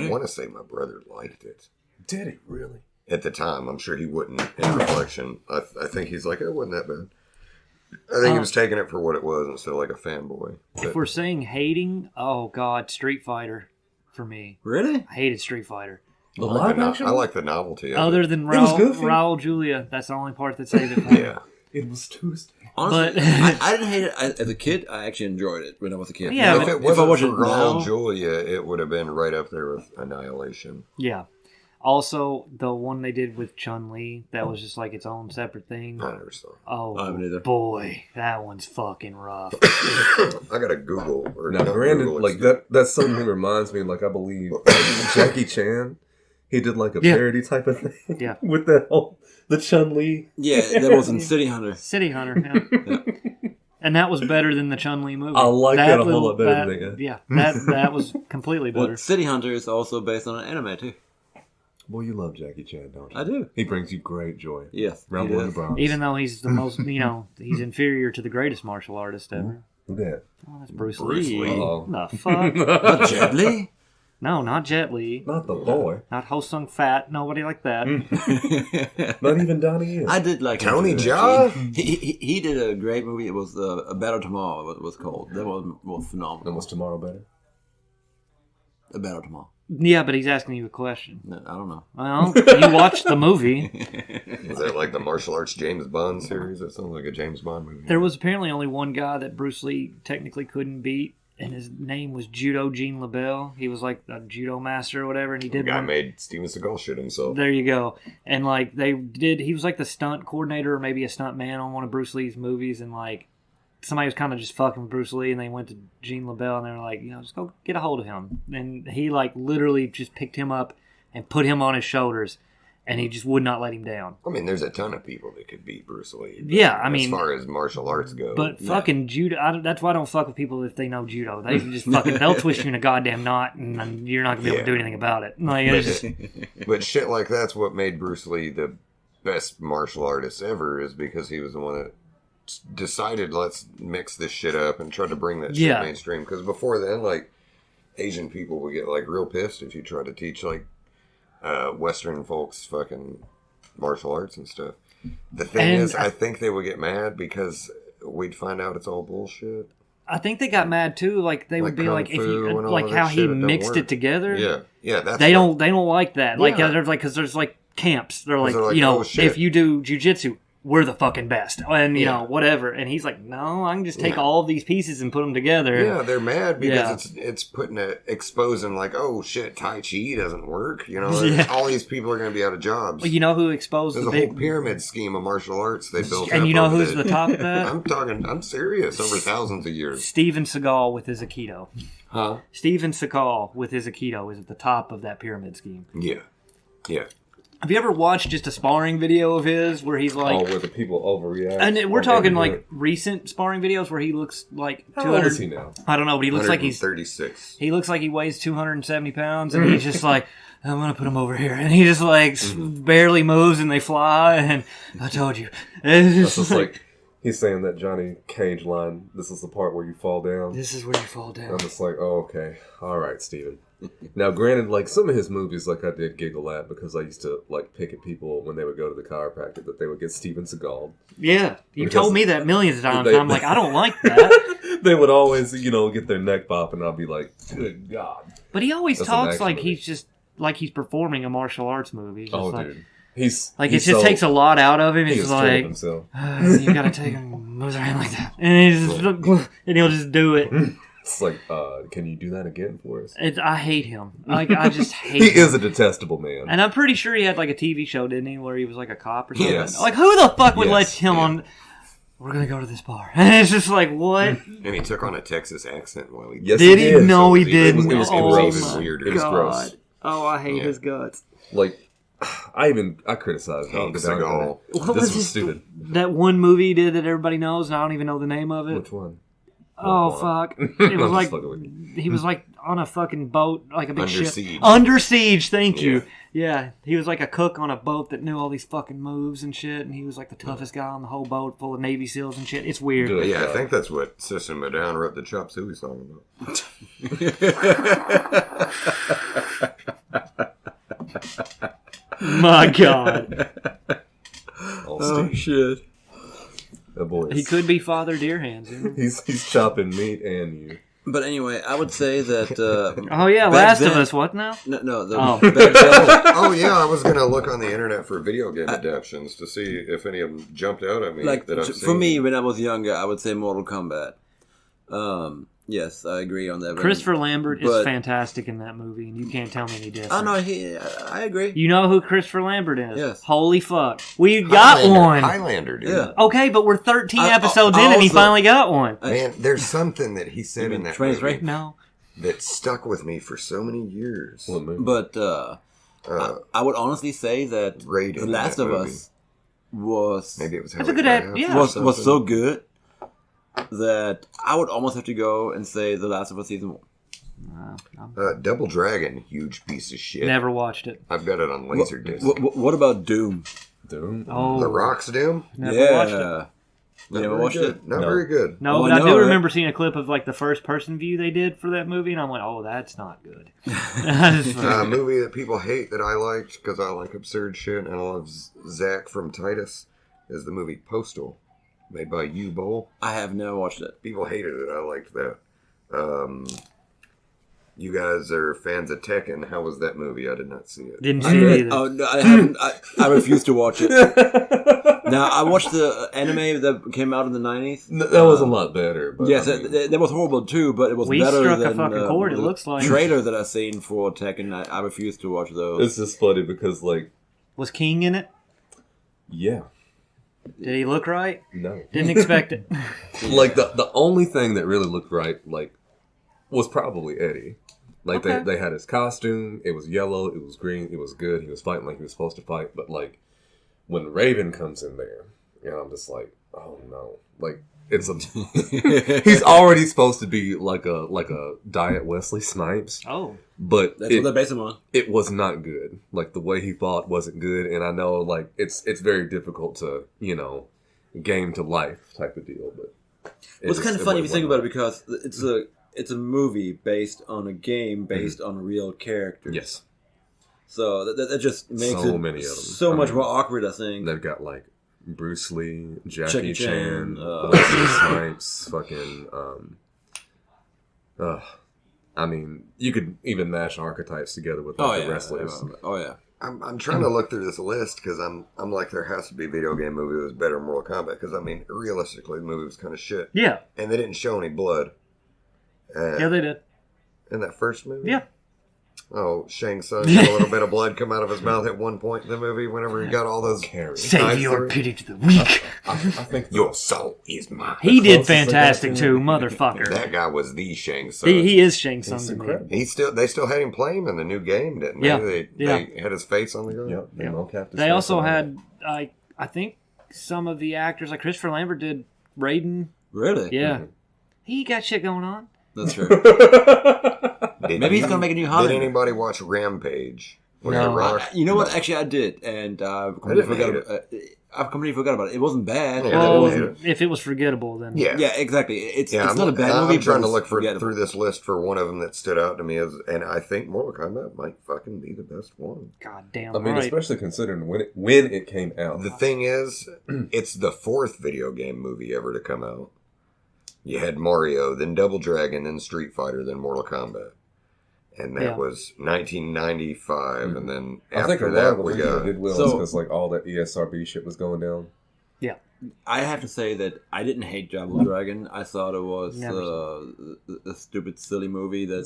want to say my brother liked it. Did he really? At the time, I'm sure he wouldn't. In reflection, I think he's like, "It wasn't that bad." I think he was taking it for what it was instead of like a fanboy. If we're saying hating, oh god, Street Fighter for me. Really? I hated Street Fighter. The live action? I like the novelty of Other it. than was goofy. Raul Julia, that's the only part that saved it for me. Yeah. It was Tuesday. Honestly, But- I didn't hate it as a kid. I actually enjoyed it when I was a kid. Yeah, If it wasn't for Raul Julia, it would have been right up there with Annihilation. Yeah. Also, the one they did with Chun-Li, that was just like its own separate thing. I never saw it. Oh, I haven't either. boy, that one's fucking rough. I gotta Google. Now, granted, that suddenly reminds me, I believe Jackie Chan, he did a parody type of thing. Yeah. With the Chun-Li. Yeah, that was in City Hunter. City Hunter, yeah. And that was better than the Chun-Li movie. I like that a whole lot better than that. Yeah, that was completely better. Well, City Hunter is also based on an anime, too. Boy, you love Jackie Chan, don't you? I do. He brings you great joy. Yes. Rumble in the Bronx. Even though he's the most, he's inferior to the greatest martial artist ever. Who that? Oh, that's Bruce Bruce Lee. Lee. Uh-oh. The fuck? Not Jet Li? No, not Jet Li. Not the boy. Not Ho Sung Fat. Nobody like that. Not even Donnie Yen. I did like him Tony too, Jaa? actually. He did a great movie. It was A Better Tomorrow. What it was called. That was phenomenal. Was tomorrow better? A Better Tomorrow. Yeah, but he's asking you a question. No, I don't know. Well, you watched the movie. Is that like the martial arts James Bond series? That sounds like a James Bond movie. There was apparently only one guy that Bruce Lee technically couldn't beat, and his name was Judo Gene LaBelle. He was like a judo master or whatever, and he The did guy one. made Steven Seagal shit himself. There you go. And like he was like the stunt coordinator or maybe a stunt man on one of Bruce Lee's movies, and like somebody was kind of just fucking with Bruce Lee, and they went to Gene LaBelle, and they were like, just go get a hold of him. And he like literally just picked him up and put him on his shoulders, and he just would not let him down. I mean, there's a ton of people that could beat Bruce Lee. Yeah, I mean, as far as martial arts go. but fucking judo, that's why I don't fuck with people if they know judo. They just they'll twist you in a goddamn knot, and you're not gonna be able to do anything about it. Like, it's just, But shit like that's what made Bruce Lee the best martial artist ever, is because he was the one that decided, let's mix this shit up and try to bring that shit mainstream. Because before then, like, Asian people would get like real pissed if you try to teach like Western folks fucking martial arts and stuff. The thing is, I think they would get mad because we'd find out it's all bullshit. I think they got mad too. Like they would be Kung like, if Fu you and all like that how shit, he it don't mixed work. it together. Yeah, that's they what- don't like that. Like Yeah. they're like, because there's like camps. They're like, they're like, oh, shit. if you do jujitsu, we're the fucking best, and you know whatever. And he's like, no, I can just take all of these pieces and put them together. Yeah, they're mad because it's putting exposing like, oh shit, Tai Chi doesn't work. You know, all these people are going to be out of jobs. Well, you know who exposed There's the a big whole pyramid scheme of martial arts they built. and up you know over who's the top of that? I'm serious. Over thousands of years. Steven Seagal with his Aikido. Huh? Steven Seagal with his Aikido is at the top of that pyramid scheme. Yeah. Have you ever watched just a sparring video of his where he's like, where the people overreact. and we're talking like recent sparring videos where he looks like 200. How old is he now? I don't know, but he looks like he's 36. He looks like he weighs 270 pounds, and he's just like, I'm gonna put him over here, and he just like barely moves, and they fly. And I told you, it's Just like he's saying that Johnny Cage line. This is the part where you fall down. this is where you fall down. I'm just like, oh, okay, all right, Steven. Now, granted, like some of his movies, like I did giggle at because I used to like pick at people when they would go to the chiropractor that they would get Steven Seagal. Yeah, you Because told me that millions of times. they- And I'm like, I don't like that. They would always, get their neck pop, and I'll be like, good God. But he always That's an talks action like movie. he's just like he's performing a martial arts movie. He's just Oh, like, dude. He's like he's it just so- takes a lot out of him. He It's is full of like himself. you gotta take him, move his hand like that, and he'll just do it. It's like, can you do that again for us? I hate him. Like I just hate. He him. is a detestable man. And I'm pretty sure he had like a TV show, didn't he, where he was like a cop or something? Yes. Like who the fuck would Yes, let him yeah. on? We're gonna go to this bar, and it's just like what? And he took on a Texas accent while he Yes, Did he he? did. No, he So didn't. it was Oh even my weirder. It was god! gross. Oh, I hate Yeah. his guts. Like, I criticized Hank Dr. Down Seagal. What This was his- stupid. That one movie he did that everybody knows, and I don't even know the name of it. Which one? Oh What fuck! one? It I'm was just like fucking with you. he was like on a fucking boat, like a big Under ship. Siege. Under Siege. Thank you. Yeah. Yeah, he was like a cook on a boat that knew all these fucking moves and shit, and he was like the toughest guy on the whole boat, full of Navy SEALs and shit. It's weird. Good. Yeah, I think that's what System of a Down wrote the chop suey song about. My God, Oh, Oh Steve. shit! That boy he is, could be Father Deer Hands. You know? he's chopping meat and you. But anyway, I would say that. Oh yeah, Back Last then- of Us. What now? No. Oh. Back then, Oh yeah, I was gonna look on the internet for video game adaptions to see if any of them jumped out at me. like that I've for seen. me, when I was younger, I would say Mortal Kombat. Yes, I agree on that. Christopher Lambert is But- fantastic in that movie, and you can't tell me any different. Oh no, I agree. You know who Christopher Lambert is? Yes. Holy fuck, we got one. Highlander, dude. Yeah. Okay, but we're 13 I- episodes I in, and he also- finally got one. Man, there's something that he said You in mean that 23? movie No. that stuck with me for so many years. What movie? But I would honestly say that Raiden, The Last that of movie. Us was Maybe it was That's a Howard good ad- Kraft yeah. or was something. so good that I would almost have to go and say The Last of Us season 1. Double Dragon, huge piece of shit. Never watched it. I've got it on Laserdisc. What about Doom? Doom. Oh, The Rock's Doom? never watched it. Yeah, You never watched it? Not No. very good. No, Oh, but I I know, do right? remember seeing a clip of like the first person view they did for that movie, and I'm like, oh, that's not good. A movie that people hate that I liked because I like absurd shit and I love Zach from Titus is the movie Postal, made by U Bowl. I have never watched it. People hated it. I liked that. You guys are fans of Tekken. How was that movie? I did not see it. Didn't see it either. Oh no, I haven't. I refuse to watch it. Now I watched the anime that came out in the 90s. That was a lot better. But Yes, I mean, that was horrible too, but it was We better struck a than fucking chord, it the looks like. trailer that I've seen for Tekken. I refuse to watch those. it's just funny because, like, Was King in it? yeah, Did he look right? no. Didn't expect it. Like, the only thing that really looked right, like, was probably Eddie. Like, Okay. they had his costume. It was yellow. It was green. It was good. He was fighting like he was supposed to fight. But, like, when Raven comes in there, you know, I'm just like, oh, no. Like, it's a... he's already supposed to be like a Diet Wesley Snipes. Oh. But That's what they're based him on. it was not good. Like, the way he fought wasn't good. And I know, like, it's very difficult to, you know, game to life type of deal. But Well, it's kind of funny if you think about it because it's a movie based on a game based on real characters. Yes. So that just makes So it many of them. so I much mean, more awkward, I think. They've got, like, Bruce Lee, Jackie Jackie Chan, Chan, Wesley Snipes, fucking, I mean, you could even mash archetypes together with like, the wrestlers. Oh yeah. I'm trying to look through this list because I'm like, there has to be a video game movie that was better than Mortal Kombat because, I mean, realistically, the movie was kind of shit. Yeah. And they didn't show any blood. Yeah, they did. In that first movie? Yeah. Oh, Shang Tsung had a little bit of blood come out of his mouth at one point in the movie whenever he got all those... Carry. Save your pity to the weak. I think Your soul is mine. He did closest they got fantastic to- too, motherfucker. That guy was the Shang Tsung. He is Shang Tsung He's to me. incredible. They still had him play him in the new game, didn't Yeah. they? Yeah. They had his face on the ground. Yep. Yeah. Mocap They also had, I think, some of the actors, like Christopher Lambert did Raiden. Really? Yeah. He got shit going on. That's true. Did Maybe he's you- gonna make a new Did Highlander. anybody watch Rampage? With No. The Rock? You know what? Actually, I did, and I completely didn't forgot about it. It wasn't bad. Yeah, Well, I didn't hate if it was forgettable, then Yeah. Yeah, exactly. It's I'm not a bad movie. I'm trying but to look it's forgettable. through this list for one of them that stood out to me, and I think Mortal Kombat might fucking be the best one. God damn I mean, right. especially considering when it came out. The thing is, it's the fourth video game movie ever to come out. You had Mario, then Double Dragon, then Street Fighter, then Mortal Kombat. And that Yeah. was 1995, and then I think a after lot that of we it got... did well So- because like all that ESRB shit was going down. I have to say that I didn't hate Double Dragon. I thought it was Never a stupid, silly movie that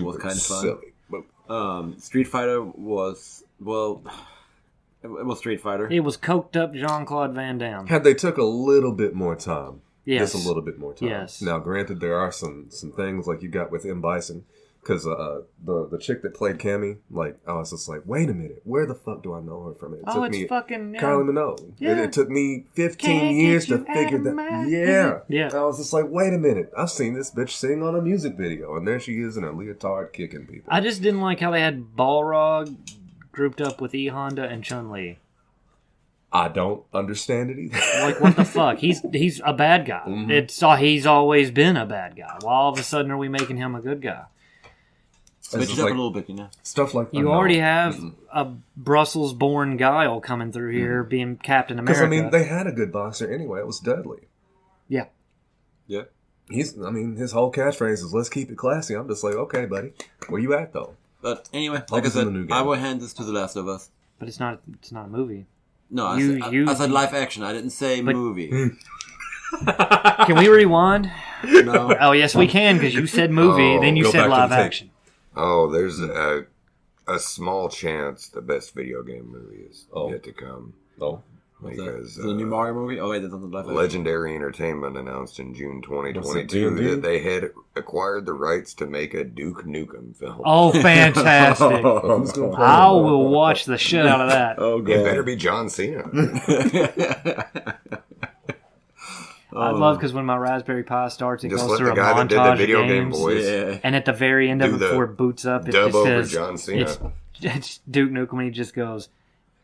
was kind of fun. Silly. Street Fighter was it was Street Fighter. It was coked up Jean-Claude Van Damme. Had they took a little bit more time. Yes. Just a little bit more time. Yes. Now, granted, there are some things like you got with M. Bison. Because the chick that played Cammy, like, I was just like, wait a minute, where the fuck do I know her from? It Oh, took it's me fucking... Kylie Minogue. Yeah. It took me 15 Can't years get to you figure out of my that. head. Yeah. Yeah. I was just like, wait a minute, I've seen this bitch sing on a music video, and there she is in a leotard kicking people. I just didn't like how they had Balrog grouped up with E. Honda and Chun-Li. I don't understand it either. Like, what the fuck? He's a bad guy. Mhm. He's always been a bad guy. Why all of a sudden are we making him a good guy? Switch It's it up like- a little bit, you know. Stuff like You no. already have a Brussels-born Guile coming through here being Captain Because, America. I mean, they had a good boxer anyway. It was Dudley. Yeah. Yeah. His whole catchphrase is, let's keep it classy. I'm just like, okay, buddy. Where you at, though? But anyway, Hope like I it's in said, the new game. I will hand this to The Last of Us. But it's not a movie. No, I You- said live action. I didn't say But- movie. Can we rewind? No. Oh, yes, we can, because you said movie, Oh, then you go said back to live the tape. action. Oh, there's a small chance the best video game movie is yet to come. Oh. Because The new Mario movie? Oh, wait, that's not the live action. Legendary Entertainment announced in June What's 2022 it, D&D? that they had acquired the rights to make a Duke Nukem film. Oh, fantastic. Who's gonna play I it? will watch the shit out of that. Oh, It God. better be John Cena. I love because when my Raspberry Pi starts, it Just goes let through the a guy that did the montage video of game games. voice Yeah. And at the very end of Do it, the before it boots up, it dub just over says, John Cena. it's Duke Nukem, and he just goes,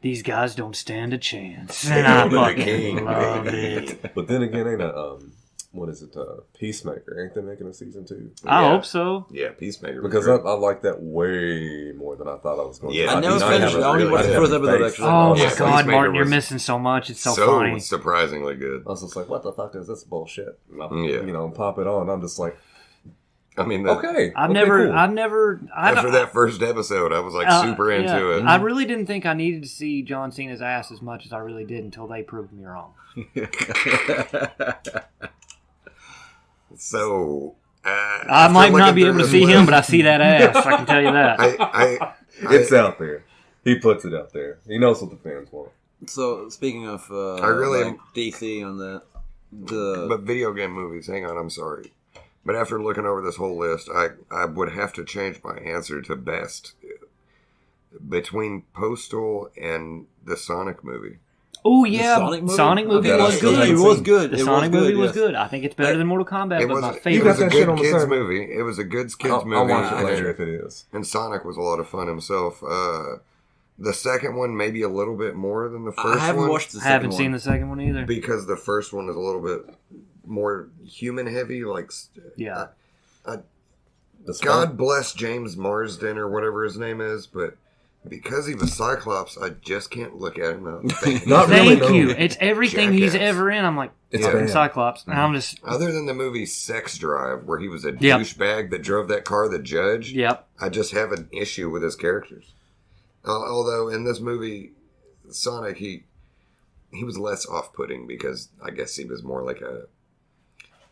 these guys don't stand a chance. And I fucking loved it. But then again, ain't what is it? Peacemaker. Ain't they making a season 2? I hope so. Yeah, Peacemaker. Because I like that way more than I thought I was going to. Yeah, I never finished it. I only watched the first episode, actually. Oh my Yeah, God, Peacemaker Martin, you're was missing so much. It's so funny. surprisingly good. I was just like, what the fuck is this bullshit? And I, Yeah. pop it on. I'm just like, I mean, okay. I've cool. never. After that first episode, I was like super into it. I really didn't think I needed to see John Cena's ass as much as I really did until they proved me wrong. So I might not be able to see him, but I see that ass. I can tell you that. It's out there. He puts it out there. He knows what the fans want. So, speaking of I really like DC on that, but video game movies, hang on, I'm sorry. But after looking over this whole list, I would have to change my answer to best between Postal and the Sonic movie. Oh yeah, Sonic movie Okay, was good. It was good. The Sonic movie was good. I think it's better than Mortal Kombat, It but was, my it favorite. was a that shit on good the kids side. movie. It was a good kids I'll movie. watch it later if it is. And Sonic was a lot of fun himself. The second one maybe a little bit more than the first one. I haven't watched the second one. I haven't seen the second one either. Because the first one is a little bit more human heavy. Like, Yeah. God bless James Marsden or whatever his name is, but because he was Cyclops, I just can't look at him. Not really, Thank no. you. It's everything he's Jackass. ever in. I'm like, It's fucking bad. Cyclops. And I'm just, Other than the movie Sex Drive, where he was a Yep. douchebag that drove that car, the judge, yep. I just have an issue with his characters. Although in this movie, Sonic, he was less off-putting because I guess he was more like a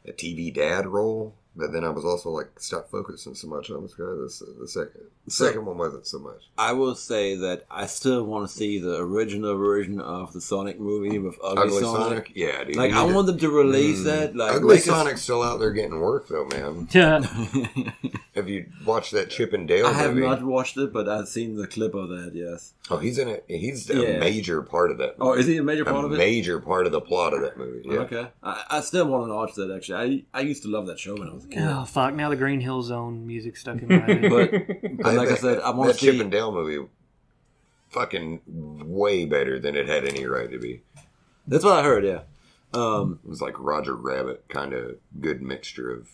TV dad role. But then I was also like, stop focusing so much on this guy. The second one wasn't so much. I will say that I still want to see the original version of the Sonic movie with Ugly Sonic. Yeah, dude. Like, I want them to release that. Like, Ugly make us- Sonic's still out there getting work, though, man. Yeah. Have you watched that Chip and Dale I have movie? not watched it, but I've seen the clip of that, yes. Oh, he's in it. He's a Yeah. major part of that movie. Oh, is he a major part of it? Major part of the plot of that movie, yeah. Okay. I still want to watch that, actually. I used to love that show when I was a kid. Oh, fuck. Now the Green Hill Zone music stuck in my head. But like I said, I want that to see... Chip and Dale movie fucking way better than it had any right to be. That's what I heard, yeah. It was like Roger Rabbit, kind of good mixture of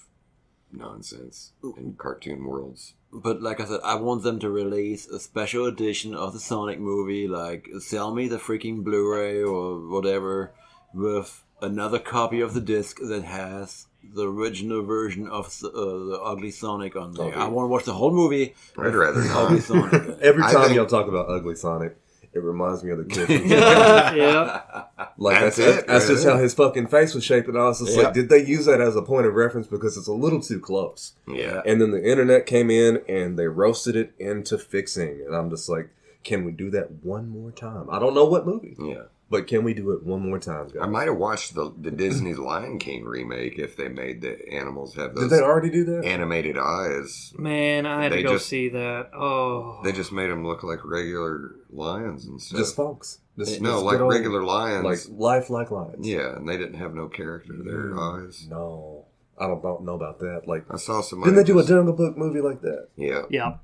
nonsense and cartoon worlds. But like I said, I want them to release a special edition of the Sonic movie, like sell me the freaking Blu-ray or whatever, with another copy of the disc that has the original version of the Ugly Sonic on there. Okay. I want to watch the whole movie. I'd rather not. Ugly Sonic. Every I time think- y'all talk about Ugly Sonic, it reminds me of the kid. From yeah. Like That's that's it, That's just really? how his fucking face was shaped, and I was just Yeah. like, did they use that as a point of reference because it's a little too close? Yeah. And then the internet came in and they roasted it into fixing, and I'm just like, can we do that one more time? I don't know what movie, Yeah. but can we do it one more time, guys? I might have watched the Disney's Lion King remake if they made the animals have Did those they already do that? animated eyes. Man, I had They to go just- see that. Oh. They just made them look like regular lions and stuff. Just folks. Just, no, just like good old- regular lions. like life like lions. Yeah, and they didn't have no character to their eyes. No, I don't know about that. Like, I saw some. didn't they do a Jungle Book movie like that? Yeah, Yeah.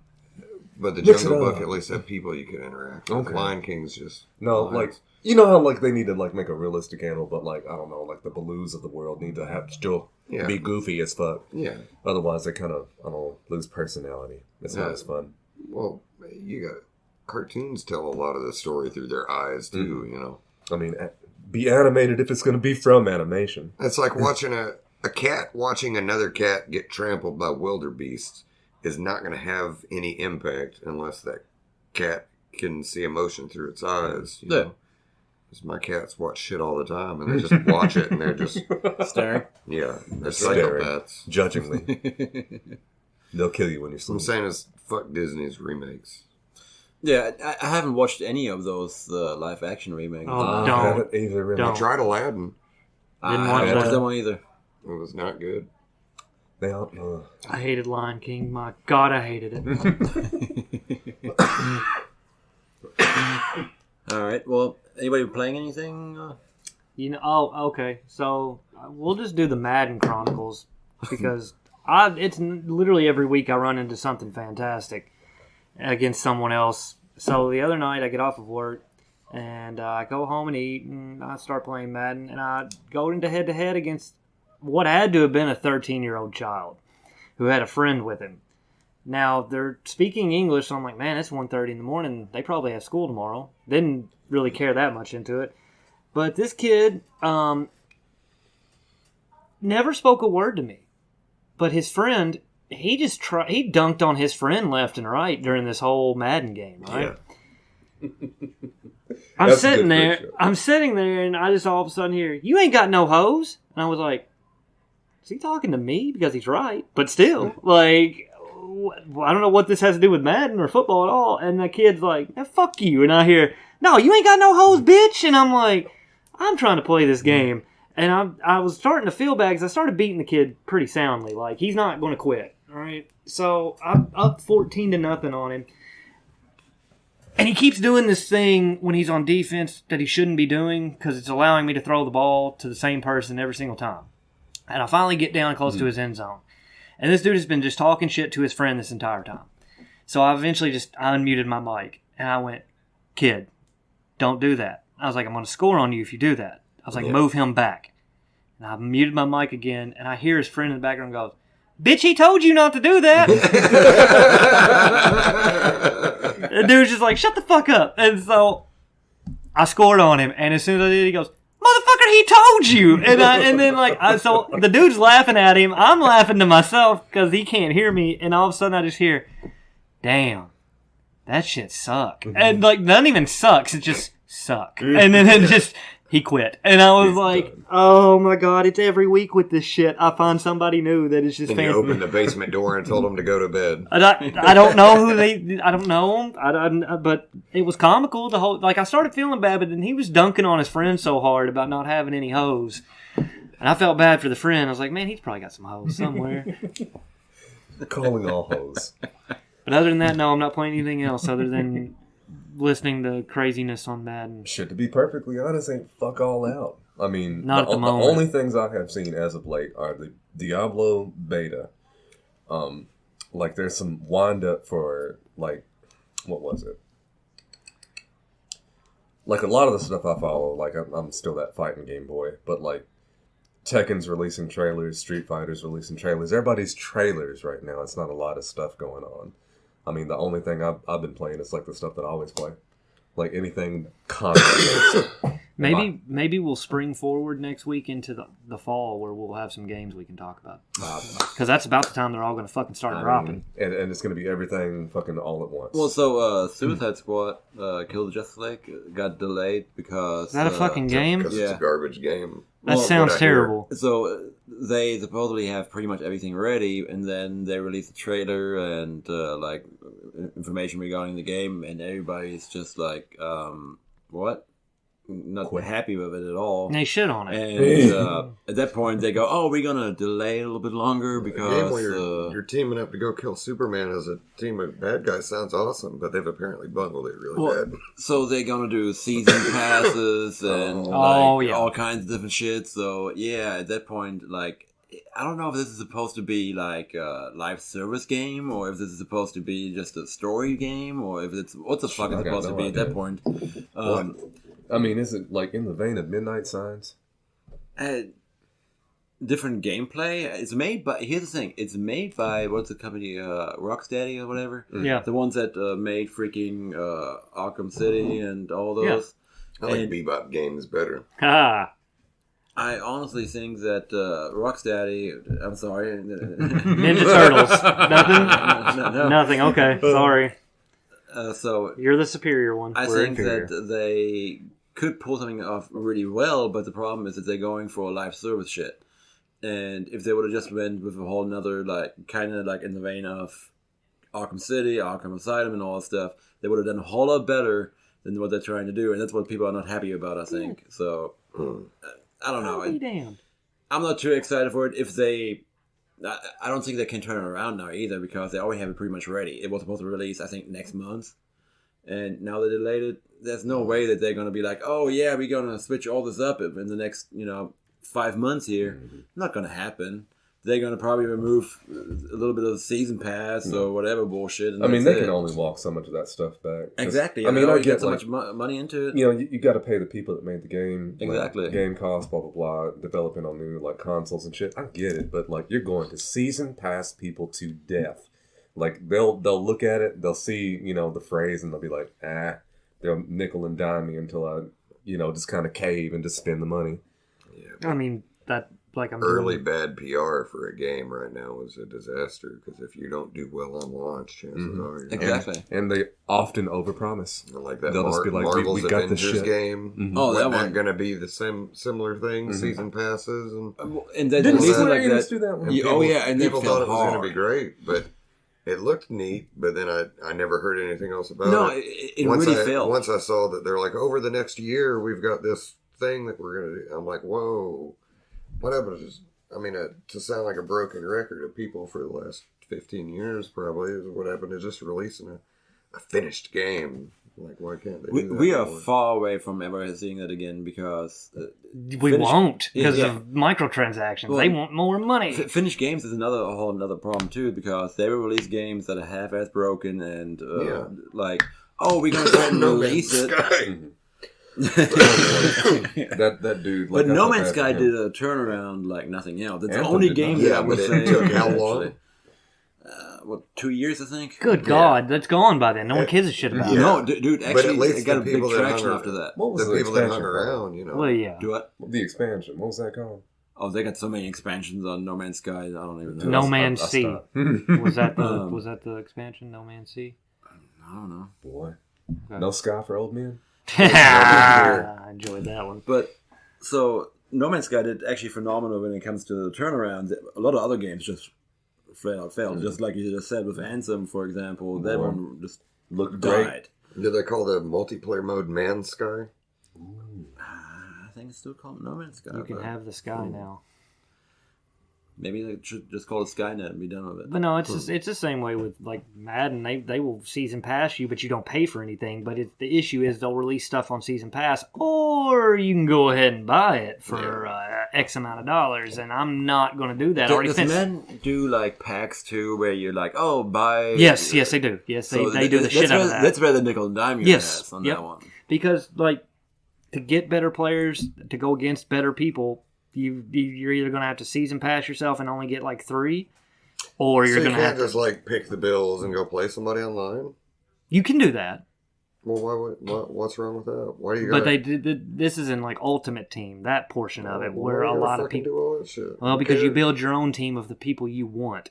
but the Mix it Jungle up. Book at least had people you could interact with. Okay. Lion King's just No, lions. like you know how like they need to like make a realistic animal, but like I don't know, like the Baloos of the world need to have still Yeah. be goofy as fuck. Yeah. Otherwise, they kind of I don't know, lose personality. It's not Yeah. as fun. Well, you got cartoons tell a lot of the story through their eyes too. Mm-hmm. You know, I mean, be animated if it's going to be from animation. it's like watching a cat watching another cat get trampled by wildebeests is not going to have any impact unless that cat can see emotion through its eyes. You Yeah. know? 'Cause my cats watch shit all the time, and they just watch it, and they're just Staring. yeah, they're Staring. psychopaths. Judgingly, they'll kill you when you What I'm sleep. saying is, fuck Disney's remakes. Yeah, I haven't watched any of those live action remakes. Oh, I don't. haven't either. Really. Don't. Tried Aladdin. I Didn't haven't watch watched that. that one either. It was not good. They all, I hated Lion King. My God, I hated it. All right. Well, anybody playing anything? You know, oh, okay. So we'll just do the Madden Chronicles because it's literally every week I run into something fantastic against someone else. So the other night I get off of work And I go home and eat, and I start playing Madden, and I go into head-to-head against what had to have been a 13-year-old child who had a friend with him. Now, they're speaking English, so I'm like, man, it's 1:30 in the morning. They probably have school tomorrow. Didn't really care that much into it. But this kid never spoke a word to me. But his friend, he dunked on his friend left and right during this whole Madden game, right? Yeah. I'm sitting there, and I just all of a sudden hear, "You ain't got no hose." And I was like, is he talking to me? Because he's right. But still, like, I don't know what this has to do with Madden or football at all. And the kid's like, fuck you. And I hear, "No, you ain't got no hose, bitch." And I'm like, I'm trying to play this game. And I was starting to feel bad because I started beating the kid pretty soundly. Like, he's not going to quit. All right. So I'm up 14-0 on him. And he keeps doing this thing when he's on defense that he shouldn't be doing because it's allowing me to throw the ball to the same person every single time. And I finally get down close to his end zone. And this dude has been just talking shit to his friend this entire time. So I eventually just unmuted my mic. And I went, "Kid, don't do that." I was like, "I'm going to score on you if you do that." I was like, "Move him back." And I muted my mic again. And I hear his friend in the background goes, "Bitch, he told you not to do that." The dude's just like, "Shut the fuck up." And so I scored on him. And as soon as I did, he goes, "Motherfucker, he told you." And then so the dude's laughing at him. I'm laughing to myself because he can't hear me. And all of a sudden I just hear, "Damn, that shit suck." And like, nothing even sucks. It just suck. And then it just... He quit. And I was like, oh my God, it's every week with this shit. I find somebody new that is just and you opened the basement door and told them to go to bed. I don't know who I don't know them. But it was comical. The whole, like, I started feeling bad, but then he was dunking on his friend so hard about not having any hose. And I felt bad for the friend. I was like, man, he's probably got some hose somewhere. Calling all hose. But other than that, no, I'm not playing anything else other than listening to craziness on Madden. Shit, to be perfectly honest, ain't fuck all out. I mean, not at the moment. The only things I have seen as of late are the Diablo beta. Like, there's some wind up for, like, what was it? Like, a lot of the stuff I follow, like, I'm still that fighting Game Boy, but, like, Tekken's releasing trailers, Street Fighter's releasing trailers. Everybody's trailers right now. It's not a lot of stuff going on. I mean, the only thing I've been playing is, like, the stuff that I always play. Like, anything content. Maybe we'll spring forward next week into the fall where we'll have some games we can talk about. Because that's about the time they're all going to fucking start dropping. And it's going to be everything fucking all at once. Well, so Suicide Squad, Kill the Justice League, got delayed because... Is that a fucking game? Because it's a garbage game. That sounds terrible. So they supposedly have pretty much everything ready, and then they release a trailer and like information regarding the game, and everybody's just like, what? Not happy with it at all. And they shit on it. And at that point, they go, "Oh, we're gonna delay a little bit longer because a game where you're teaming up to go kill Superman as a team of bad guys sounds awesome, but they've apparently bungled it really bad." So they're gonna do season passes and all kinds of different shit. So yeah, at that point, like, I don't know if this is supposed to be like a live service game or if this is supposed to be just a story game or if it's what the fuck is supposed to be at that point. I mean, is it like in the vein of Midnight Signs? Different gameplay. It's made by. Here's the thing. It's made by what's the company? Rocksteady or whatever. Yeah. The ones that made freaking Arkham City and all those. Yeah. I like Bebop games better. Ah. I honestly think that Rocksteady. I'm sorry. Ninja Turtles. Nothing. No. Nothing. Okay. Sorry. So you're the superior one. I think that they could pull something off really well, but the problem is that they're going for a live service shit. And if they would have just went with a whole nother, like, kind of like in the vein of Arkham City, Arkham Asylum, and all that stuff, they would have done a whole lot better than what they're trying to do. And that's what people are not happy about, I think. So, I don't know. I'm not too excited for it. If they... I don't think they can turn it around now either because they already have it pretty much ready. It was supposed to release, I think, next month. And now they delayed it. There's no way that they're going to be like, oh, yeah, we're going to switch all this up in the next, 5 months here. Not going to happen. they're gonna probably remove a little bit of the season pass or whatever bullshit. And I mean, they can only walk so much of that stuff back. Exactly. I mean, I get so like, much money into it. you know, you got to pay the people that made the game. Exactly. Like, game costs, blah blah blah. Developing on new like consoles and shit. I get it, but like you're going to season pass people to death. Like they'll look at it, they'll see the phrase, and they'll be like, they'll nickel and dime me until I just kind of cave and just spend the money. Yeah. I mean that. Like early bad PR for a game right now is a disaster because if you don't do well on launch, chances are exactly. And they often overpromise. Like that They'll just be like, Marvel's we got Avengers the shit. game. Mm-hmm. Oh, that wasn't one going to be the similar thing. Season passes and then didn't releasing Square like Enix that. do that one? And people they thought felt it was going to hard. be great, but it looked neat. But then I never heard anything else about No, it. it really failed. Once I saw that they're like, over the next year we've got this thing that we're going to do. I'm like, whoa, what happened? I mean, to sound like a broken record of people for the last 15 years probably is what happened to just releasing a finished game. Like, why can't they do that? We are far away from ever seeing that again because... we won't because Yeah. of microtransactions. Well, they want more money. Finished games is a whole another problem too because they will release games that are half-ass broken and like, oh, we're going to go ahead and release it. Sky. that dude. Like, But No Man's Sky did a turnaround like nothing else. It's the Anthem only did game not. that Yeah, I would but it say. took how long? actually. 2 years, I think? Good God, that's gone by then. No one gives a shit about Yeah. it. No, dude, But actually, at least it got the a big people that traction hung after that. What was The the people that expansion hung called? around, Well, yeah. Do what? The expansion. What was that called? Oh, they got so many expansions on No Man's Sky. I don't even know. No Man's I Sea. stopped. Was that the expansion? No Man's Sea. I don't know. Boy, Okay. no sky for old men. I enjoyed that one. But so No Man's Sky did actually phenomenal when it comes to the turnaround. A lot of other games just flat out failed. Just like you just said with Anthem, for example, that one just Looked great. died. Do they call the multiplayer mode Man's Sky? I think it's still called No Man's Sky. You can but have the sky now. maybe they should just call it Skynet and be done with it. But no, it's the same way with like Madden. They will season pass you, but you don't pay for anything. But the issue is they'll release stuff on season pass, or you can go ahead and buy it for X amount of dollars. And I'm not going to do that. I already Does spent- Men do like packs too, where you're like, oh, buy? Yes, they do. Yes, they do the shit out of that. That's where the nickel and dime your Yes, ass on yep. that one. Because like to get better players to go against better people, you're either going to have to season pass yourself and only get like 3, or you're So you going to have can't just like pick the bills and go play somebody online? You can do that. Well, what's wrong with that? Why do you? But they did. This is in like Ultimate Team, that portion of it, where a lot of people. do all that shit. Well, because you build your own team of the people you want.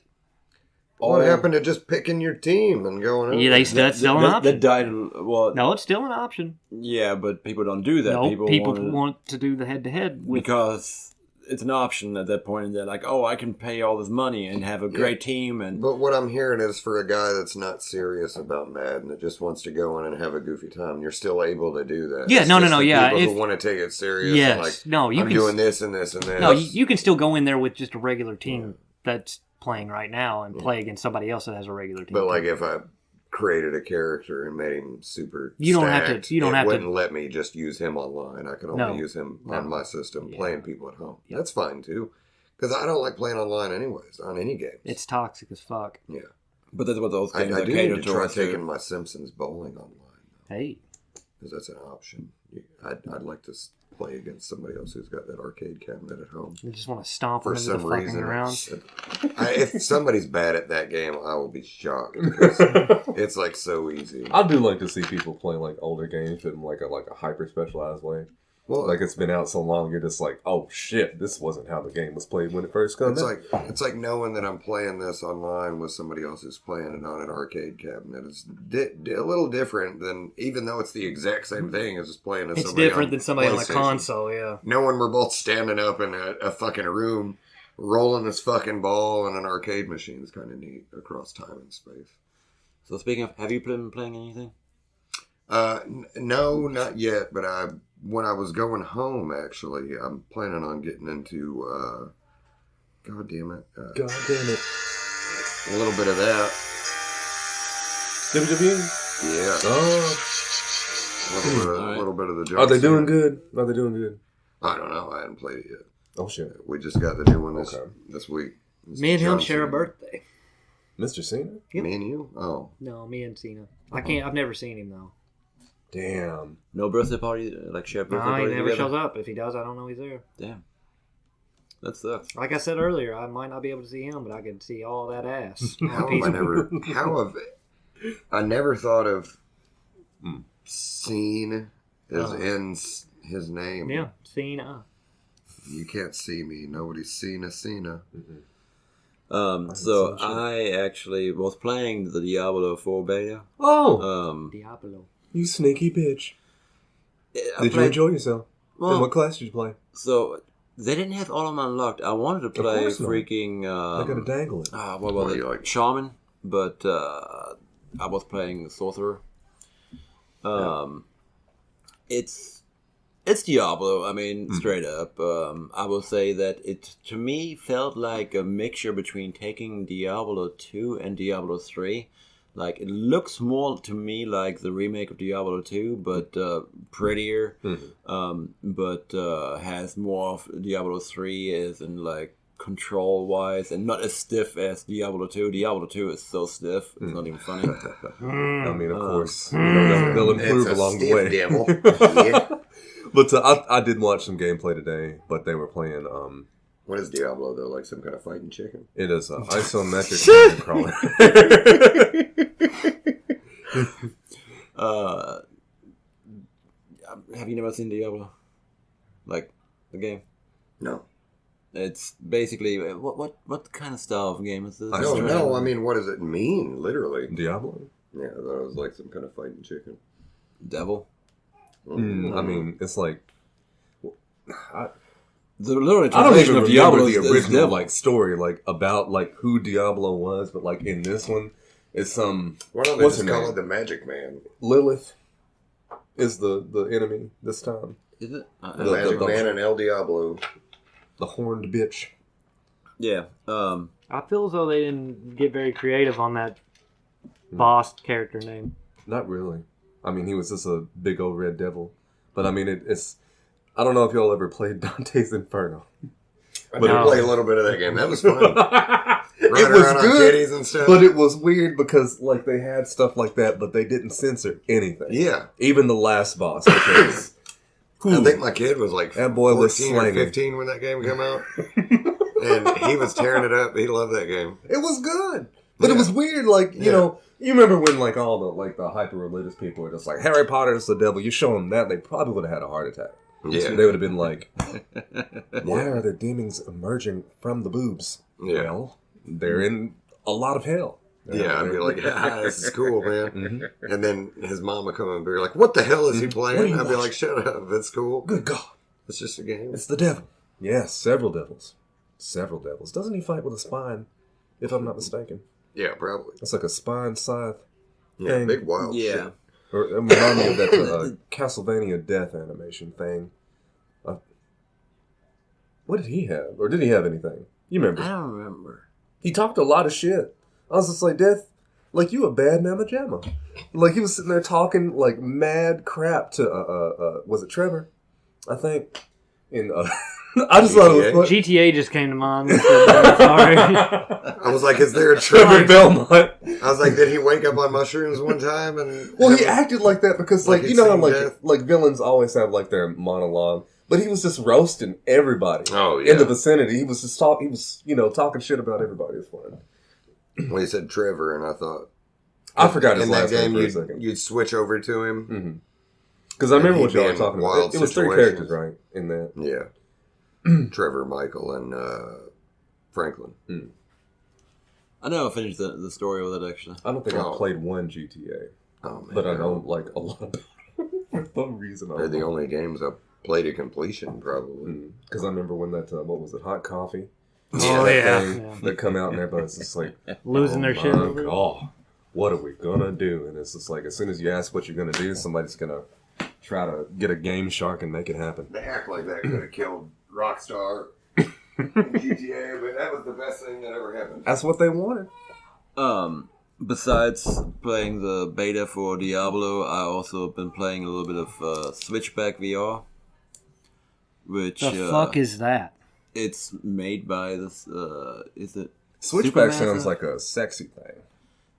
What happened to just picking your team and going? Yeah, that's still an option. That died. Well, No, it's still an option. yeah, but people don't do that. No, people wanna- want to do the head-to-head with. because it's an option at that point, and they're like, "Oh, I can pay all this money and have a great team." And But what I'm hearing is for a guy that's not serious about Madden, that just wants to go in and have a goofy time, you're still able to do that. Yeah, It's no, just the yeah, People if- who want to take it serious. Yes, and like, no, you I'm can. doing this and this and this. No, you can still go in there with just a regular team that's playing right now and play against somebody else that has a regular team. But like if I created a character and made him super You don't have to- stacked, you don't it have to- wouldn't let me just use him online. I can only No. use him on my system, Yeah. playing people at home. Yeah. That's fine too, because I don't like playing online anyways on any games. it's toxic as fuck. yeah. but that's what those I games are do need to catered try towards. taking too. my Simpsons bowling online Hey, because that's an option. I'd like to play against somebody else who's got that arcade cabinet at home. you just want to stomp For them into the some fucking reason, ground. if somebody's bad at that game, I will be shocked. Because it's like so easy. I do like to see people play like older games in like a hyper specialized way. Well, Like it's been out so long, you're just like, oh shit, this wasn't how the game was played when it first comes out. it's like knowing that I'm playing this online with somebody else who's playing it on an arcade cabinet. It's a little different than, even though it's the exact same thing as just playing as It's somebody different on than somebody on a PlayStation. console, yeah. Knowing we're both standing up in a fucking room, rolling this fucking ball in an arcade machine is kind of neat across time and space. So speaking of, have you been playing anything? No, not yet. But when I was going home, actually, I'm planning on getting into. God damn it! God damn it. A little bit of that. WWE? Yeah. Oh. A little bit of the jump. Are they doing good? Are they doing good? I don't know. I hadn't played it yet. Oh shit. We just got the new one this week. Me and him John share a Cena. birthday. Mr. Cena? Me and you? Oh. No, me and Cena. I've never seen him though. Damn. No birthday party, like shared birthday No, he party never together? shows up. If he does, I don't know he's there. Damn. That sucks. Like I said earlier, I might not be able to see him, but I can see all that ass. How I never thought of seen as in his name. Yeah, Cena. You can't see me. Nobody's seen a Cena. So I actually was playing the Diablo 4 beta. Oh! Diablo. You sneaky bitch. I Did you played- enjoy yourself? Well, And what class did you play? So they didn't have all of them unlocked. I wanted to play course not. freaking. They gotta dangle it. What was What do it? you like? Shaman, but I was playing Sorcerer. It's Diablo. I mean, straight up. I will say that it to me felt like a mixture between taking Diablo 2 and Diablo 3. Like it looks more to me like the remake of Diablo 2, but prettier. But has more of Diablo 3 as in like control wise and not as stiff as Diablo 2. Diablo 2 is so stiff, it's not even funny. I mean, of course, you know, they'll improve It's a along the stiff way. devil. Yeah. But I did watch some gameplay today, but they were playing. What is Diablo though? Like some kind of fighting chicken? It is an isometric dungeon crawler. Have you never seen Diablo? Like the game? No. It's basically what kind of style of game is this? No. I mean, what does it mean, literally? Diablo. Yeah, I thought it was like some kind of fighting chicken. Devil. I mean, it's like The literal I don't translation even of remember Diablo the is original devil. like story like about like who Diablo was, but like in this one, it's some Why don't they what's just her call name? it the Magic Man? Lilith is the enemy this time. Is it? The Magic Man and El Diablo. The horned bitch. Yeah. I feel as though they didn't get very creative on that boss character name. Not really. I mean, he was just a big old red devil. But I mean, it's. I don't know if y'all ever played Dante's Inferno. I did play a little bit of that game. That was fun. It Running was around on good, kitties and stuff. but it was weird because like they had stuff like that, but they didn't censor anything. Yeah. Even the last boss. Because, I think my kid was like That boy was 14 or slanging. 15 when that game came out. And he was tearing it up. He loved that game. it was good, but it Yeah. was weird. Like you know, you remember when like all the hyper religious people were just like Harry Potter is the devil. You show them that, they probably would have had a heart attack. Yeah. They would have been like, why are the demons emerging from the boobs? Yeah. Well, they're in a lot of hell. Yeah, I'd be like, this is cool, man. Mhm. And then his mom would come and be like, what the hell is he What playing? are you I'd be like, watching? shut up. It's cool. Good God. It's just a game. It's the devil. Yes, several devils. Several devils. Doesn't he fight with a spine, if I'm not mistaken? Yeah, probably. It's like a spine scythe Yeah, thing. big wild Yeah. shit. Or it reminded me of that Castlevania death animation thing. What did he have? Or did he have anything? You remember? I don't remember. He talked a lot of shit. I was just like, Death, like you a bad mamma jamma. Like he was sitting there talking like mad crap to was it Trevor? I think. In I just thought it was GTA just came to mind. Sorry. I was like, is there a Trevor Trevor? Belmont. I was like, did he wake up on mushrooms one time? And Well, he acted like that because, Like like, he'd you know how, seen like, death? like villains always have like their monologue, but he was just roasting everybody Oh, yeah. in the vicinity. He was just talking. He was, talking shit about everybody. It's fun. Well, he said Trevor, and I thought I forgot his in that last game name for a second you'd switch over to him. because I remember and what he'd y'all be were in talking wild about. It was three situations. characters, right? In that. Yeah, Trevor, Michael, and Franklin. I never finished the story with it actually. I don't think Oh. I played one GTA, Oh man, but I know like a lot about it for some reason. They're the only games I've played to completion, probably. Because I remember when that what was it, Hot Coffee? Oh, That yeah. thing Yeah. that come out and everybody's just like Losing their shit over it. Oh, what are we gonna do? And it's just like as soon as you ask what you're gonna do, somebody's gonna try to get a game shark and make it happen. They act like that could have killed Rockstar in GTA, but that was the best thing that ever happened. That's what they wanted. Besides playing the beta for Diablo, I also been playing a little bit of Switchback VR, which The fuck is that? It's made by this. Is it Switchback Supermassive? sounds like a sexy thing.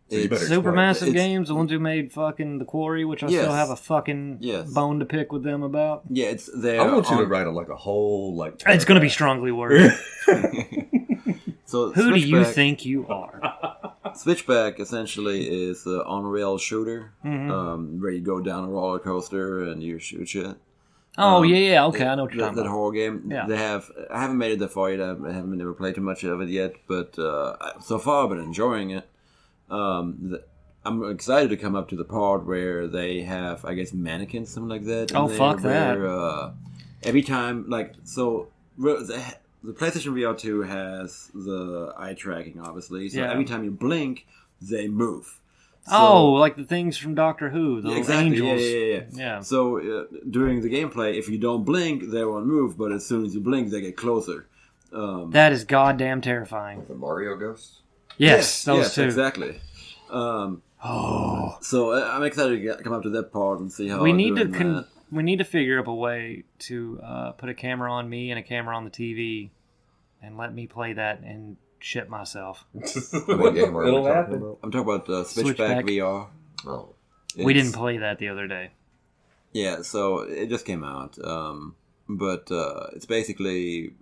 So you It's better explain. Supermassive It's- Games, the ones who made fucking The Quarry, which I Yes. still have a fucking Yes. bone to pick with them about. Yeah, it's there. I want you to write a whole like. It's going to be strongly worded. So Who do you Switchback- think you are? Switchback essentially is an on-rail shooter, where you go down a roller coaster and you shoot shit. Oh, yeah, okay, I know what you're That talking about. horror game. Yeah. They have. I haven't made it that far yet. I haven't never played too much of it yet, but so far I've been enjoying it. I'm excited to come up to the part where they have, I guess, mannequins, something like that. in Oh, there, fuck that. where, every time, the PlayStation VR 2 has the eye tracking, obviously. So Yeah. every time you blink, they move. Oh, like the things from Doctor Who, the Yeah, little exactly. angels. Yeah. Yeah. So during the gameplay, if you don't blink, they won't move. But as soon as you blink, they get closer. That is goddamn terrifying. The Mario Ghost? Yes, those yes, two. exactly. So I'm excited to come up to that part and see how We I'm need to doing that. we need to figure up a way to put a camera on me and a camera on the TV, and let me play that and shit myself. What game are we It'll talking happen. about? I'm talking about Switchback. Switchback VR. Oh. We It's- didn't play that the other day. Yeah, so it just came out. But it's basically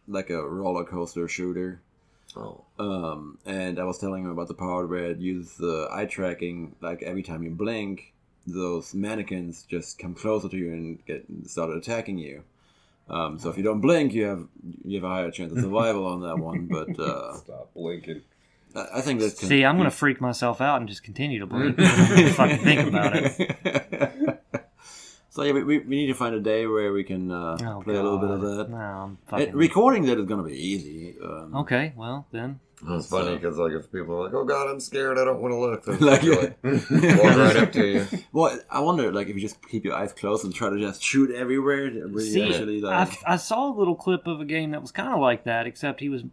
like a roller coaster shooter. Oh. And I was telling him about the part where it uses the eye tracking. Like every time you blink, those mannequins just come closer to you and started attacking you. So if you don't blink, you have a higher chance of survival on that one. But Stop blinking. I think that can See, I'm going to freak myself out and just continue to blink. I don't fucking think about it. So yeah, we need to find a day where we can Oh, play a little bit of God. that. No, I'm fucking... Recording that is going to be easy. Okay, well, then. It's funny because like if people are like, "Oh God, I'm scared. I don't want to look," then Like, like, walk right up to you. Well, I wonder, like, if you just keep your eyes closed and try to just shoot everywhere, really See, actually, like, I saw a little clip of a game that was kind of like that, except it wasn't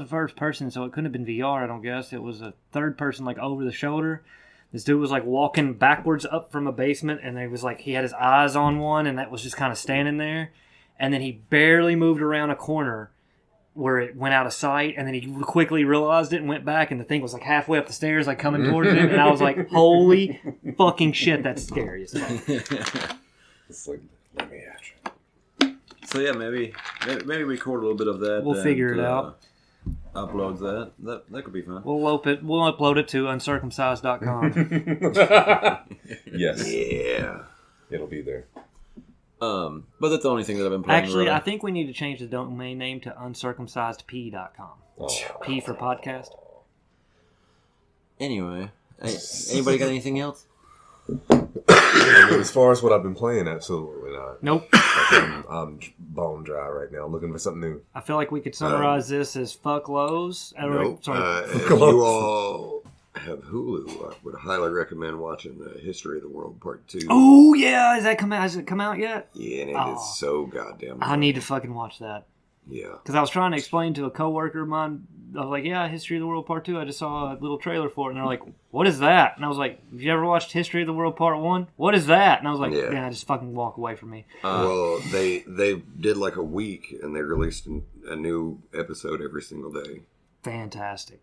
first person, so it couldn't have been VR, I don't guess. It was a third person, like, over the shoulder. This dude was, like, walking backwards up from a basement, and he had his eyes on one, and that was just kind of standing there. And then he barely moved around a corner where it went out of sight, and then he quickly realized it and went back, and the thing was, like, halfway up the stairs, like, coming towards him. And I was like, holy fucking shit, that's scary as fuck. It's like, let me at you. so yeah, maybe record a little bit of that. We'll figure it out. Upload that could be fun. We'll upload it to uncircumcised.com. Yes, Yeah. it'll be there. But that's the only thing that I've been playing. Actually, really. I think we need to change the domain name to uncircumcisedp.com. Oh. P for podcast. Anyway, anybody got anything else? I mean, as far as what I've been playing, absolutely not. Nope. I'm bone dry right now, looking for something new. I feel like we could summarize this as fuck lows. Nope. Sorry. If you all have Hulu, I would highly recommend watching the History of the World Part 2. Oh, yeah. Has it come out yet? Yeah, and it Oh. is so goddamn I funny. need to fucking watch that. Yeah. Because I was trying to explain to a coworker of mine, I was like, yeah, History of the World Part 2. I just saw a little trailer for it. And they're like, what is that? And I was like, have you ever watched History of the World Part 1? What is that? And I was like, Yeah. yeah, just fucking walk away from me. Well, they did like a week, and they released a new episode every single day. Fantastic.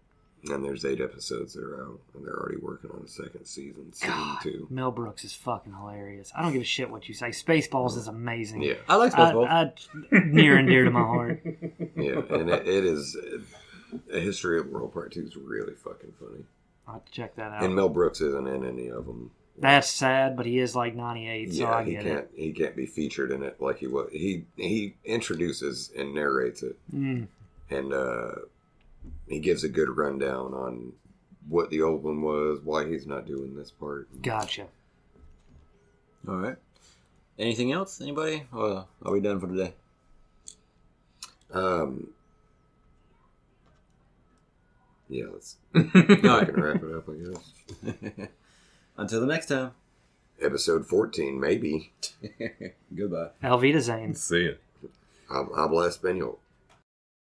And there's 8 episodes that are out, and they're already working on a second season, season God, 2. Mel Brooks is fucking hilarious. I don't give a shit what you say. Spaceballs is amazing. Yeah, I like Spaceballs. Near and dear to my heart. yeah, and it is. A History of the World Part 2 is really fucking funny. I'll have to check that out. And Mel Brooks isn't in any of them. That's sad, but he is like 98, so Yeah, I he get can't. it. He can't be featured in it like he was. He introduces and narrates it, Mm. and he gives a good rundown on what the old one was, why he's not doing this part. Gotcha. All right. Anything else? Anybody? Or are we done for today? Yeah, let's All right. can wrap it up, I guess. Until the next time. Episode 14, maybe. Goodbye. Alvita Zane. See ya. Habla Espanol.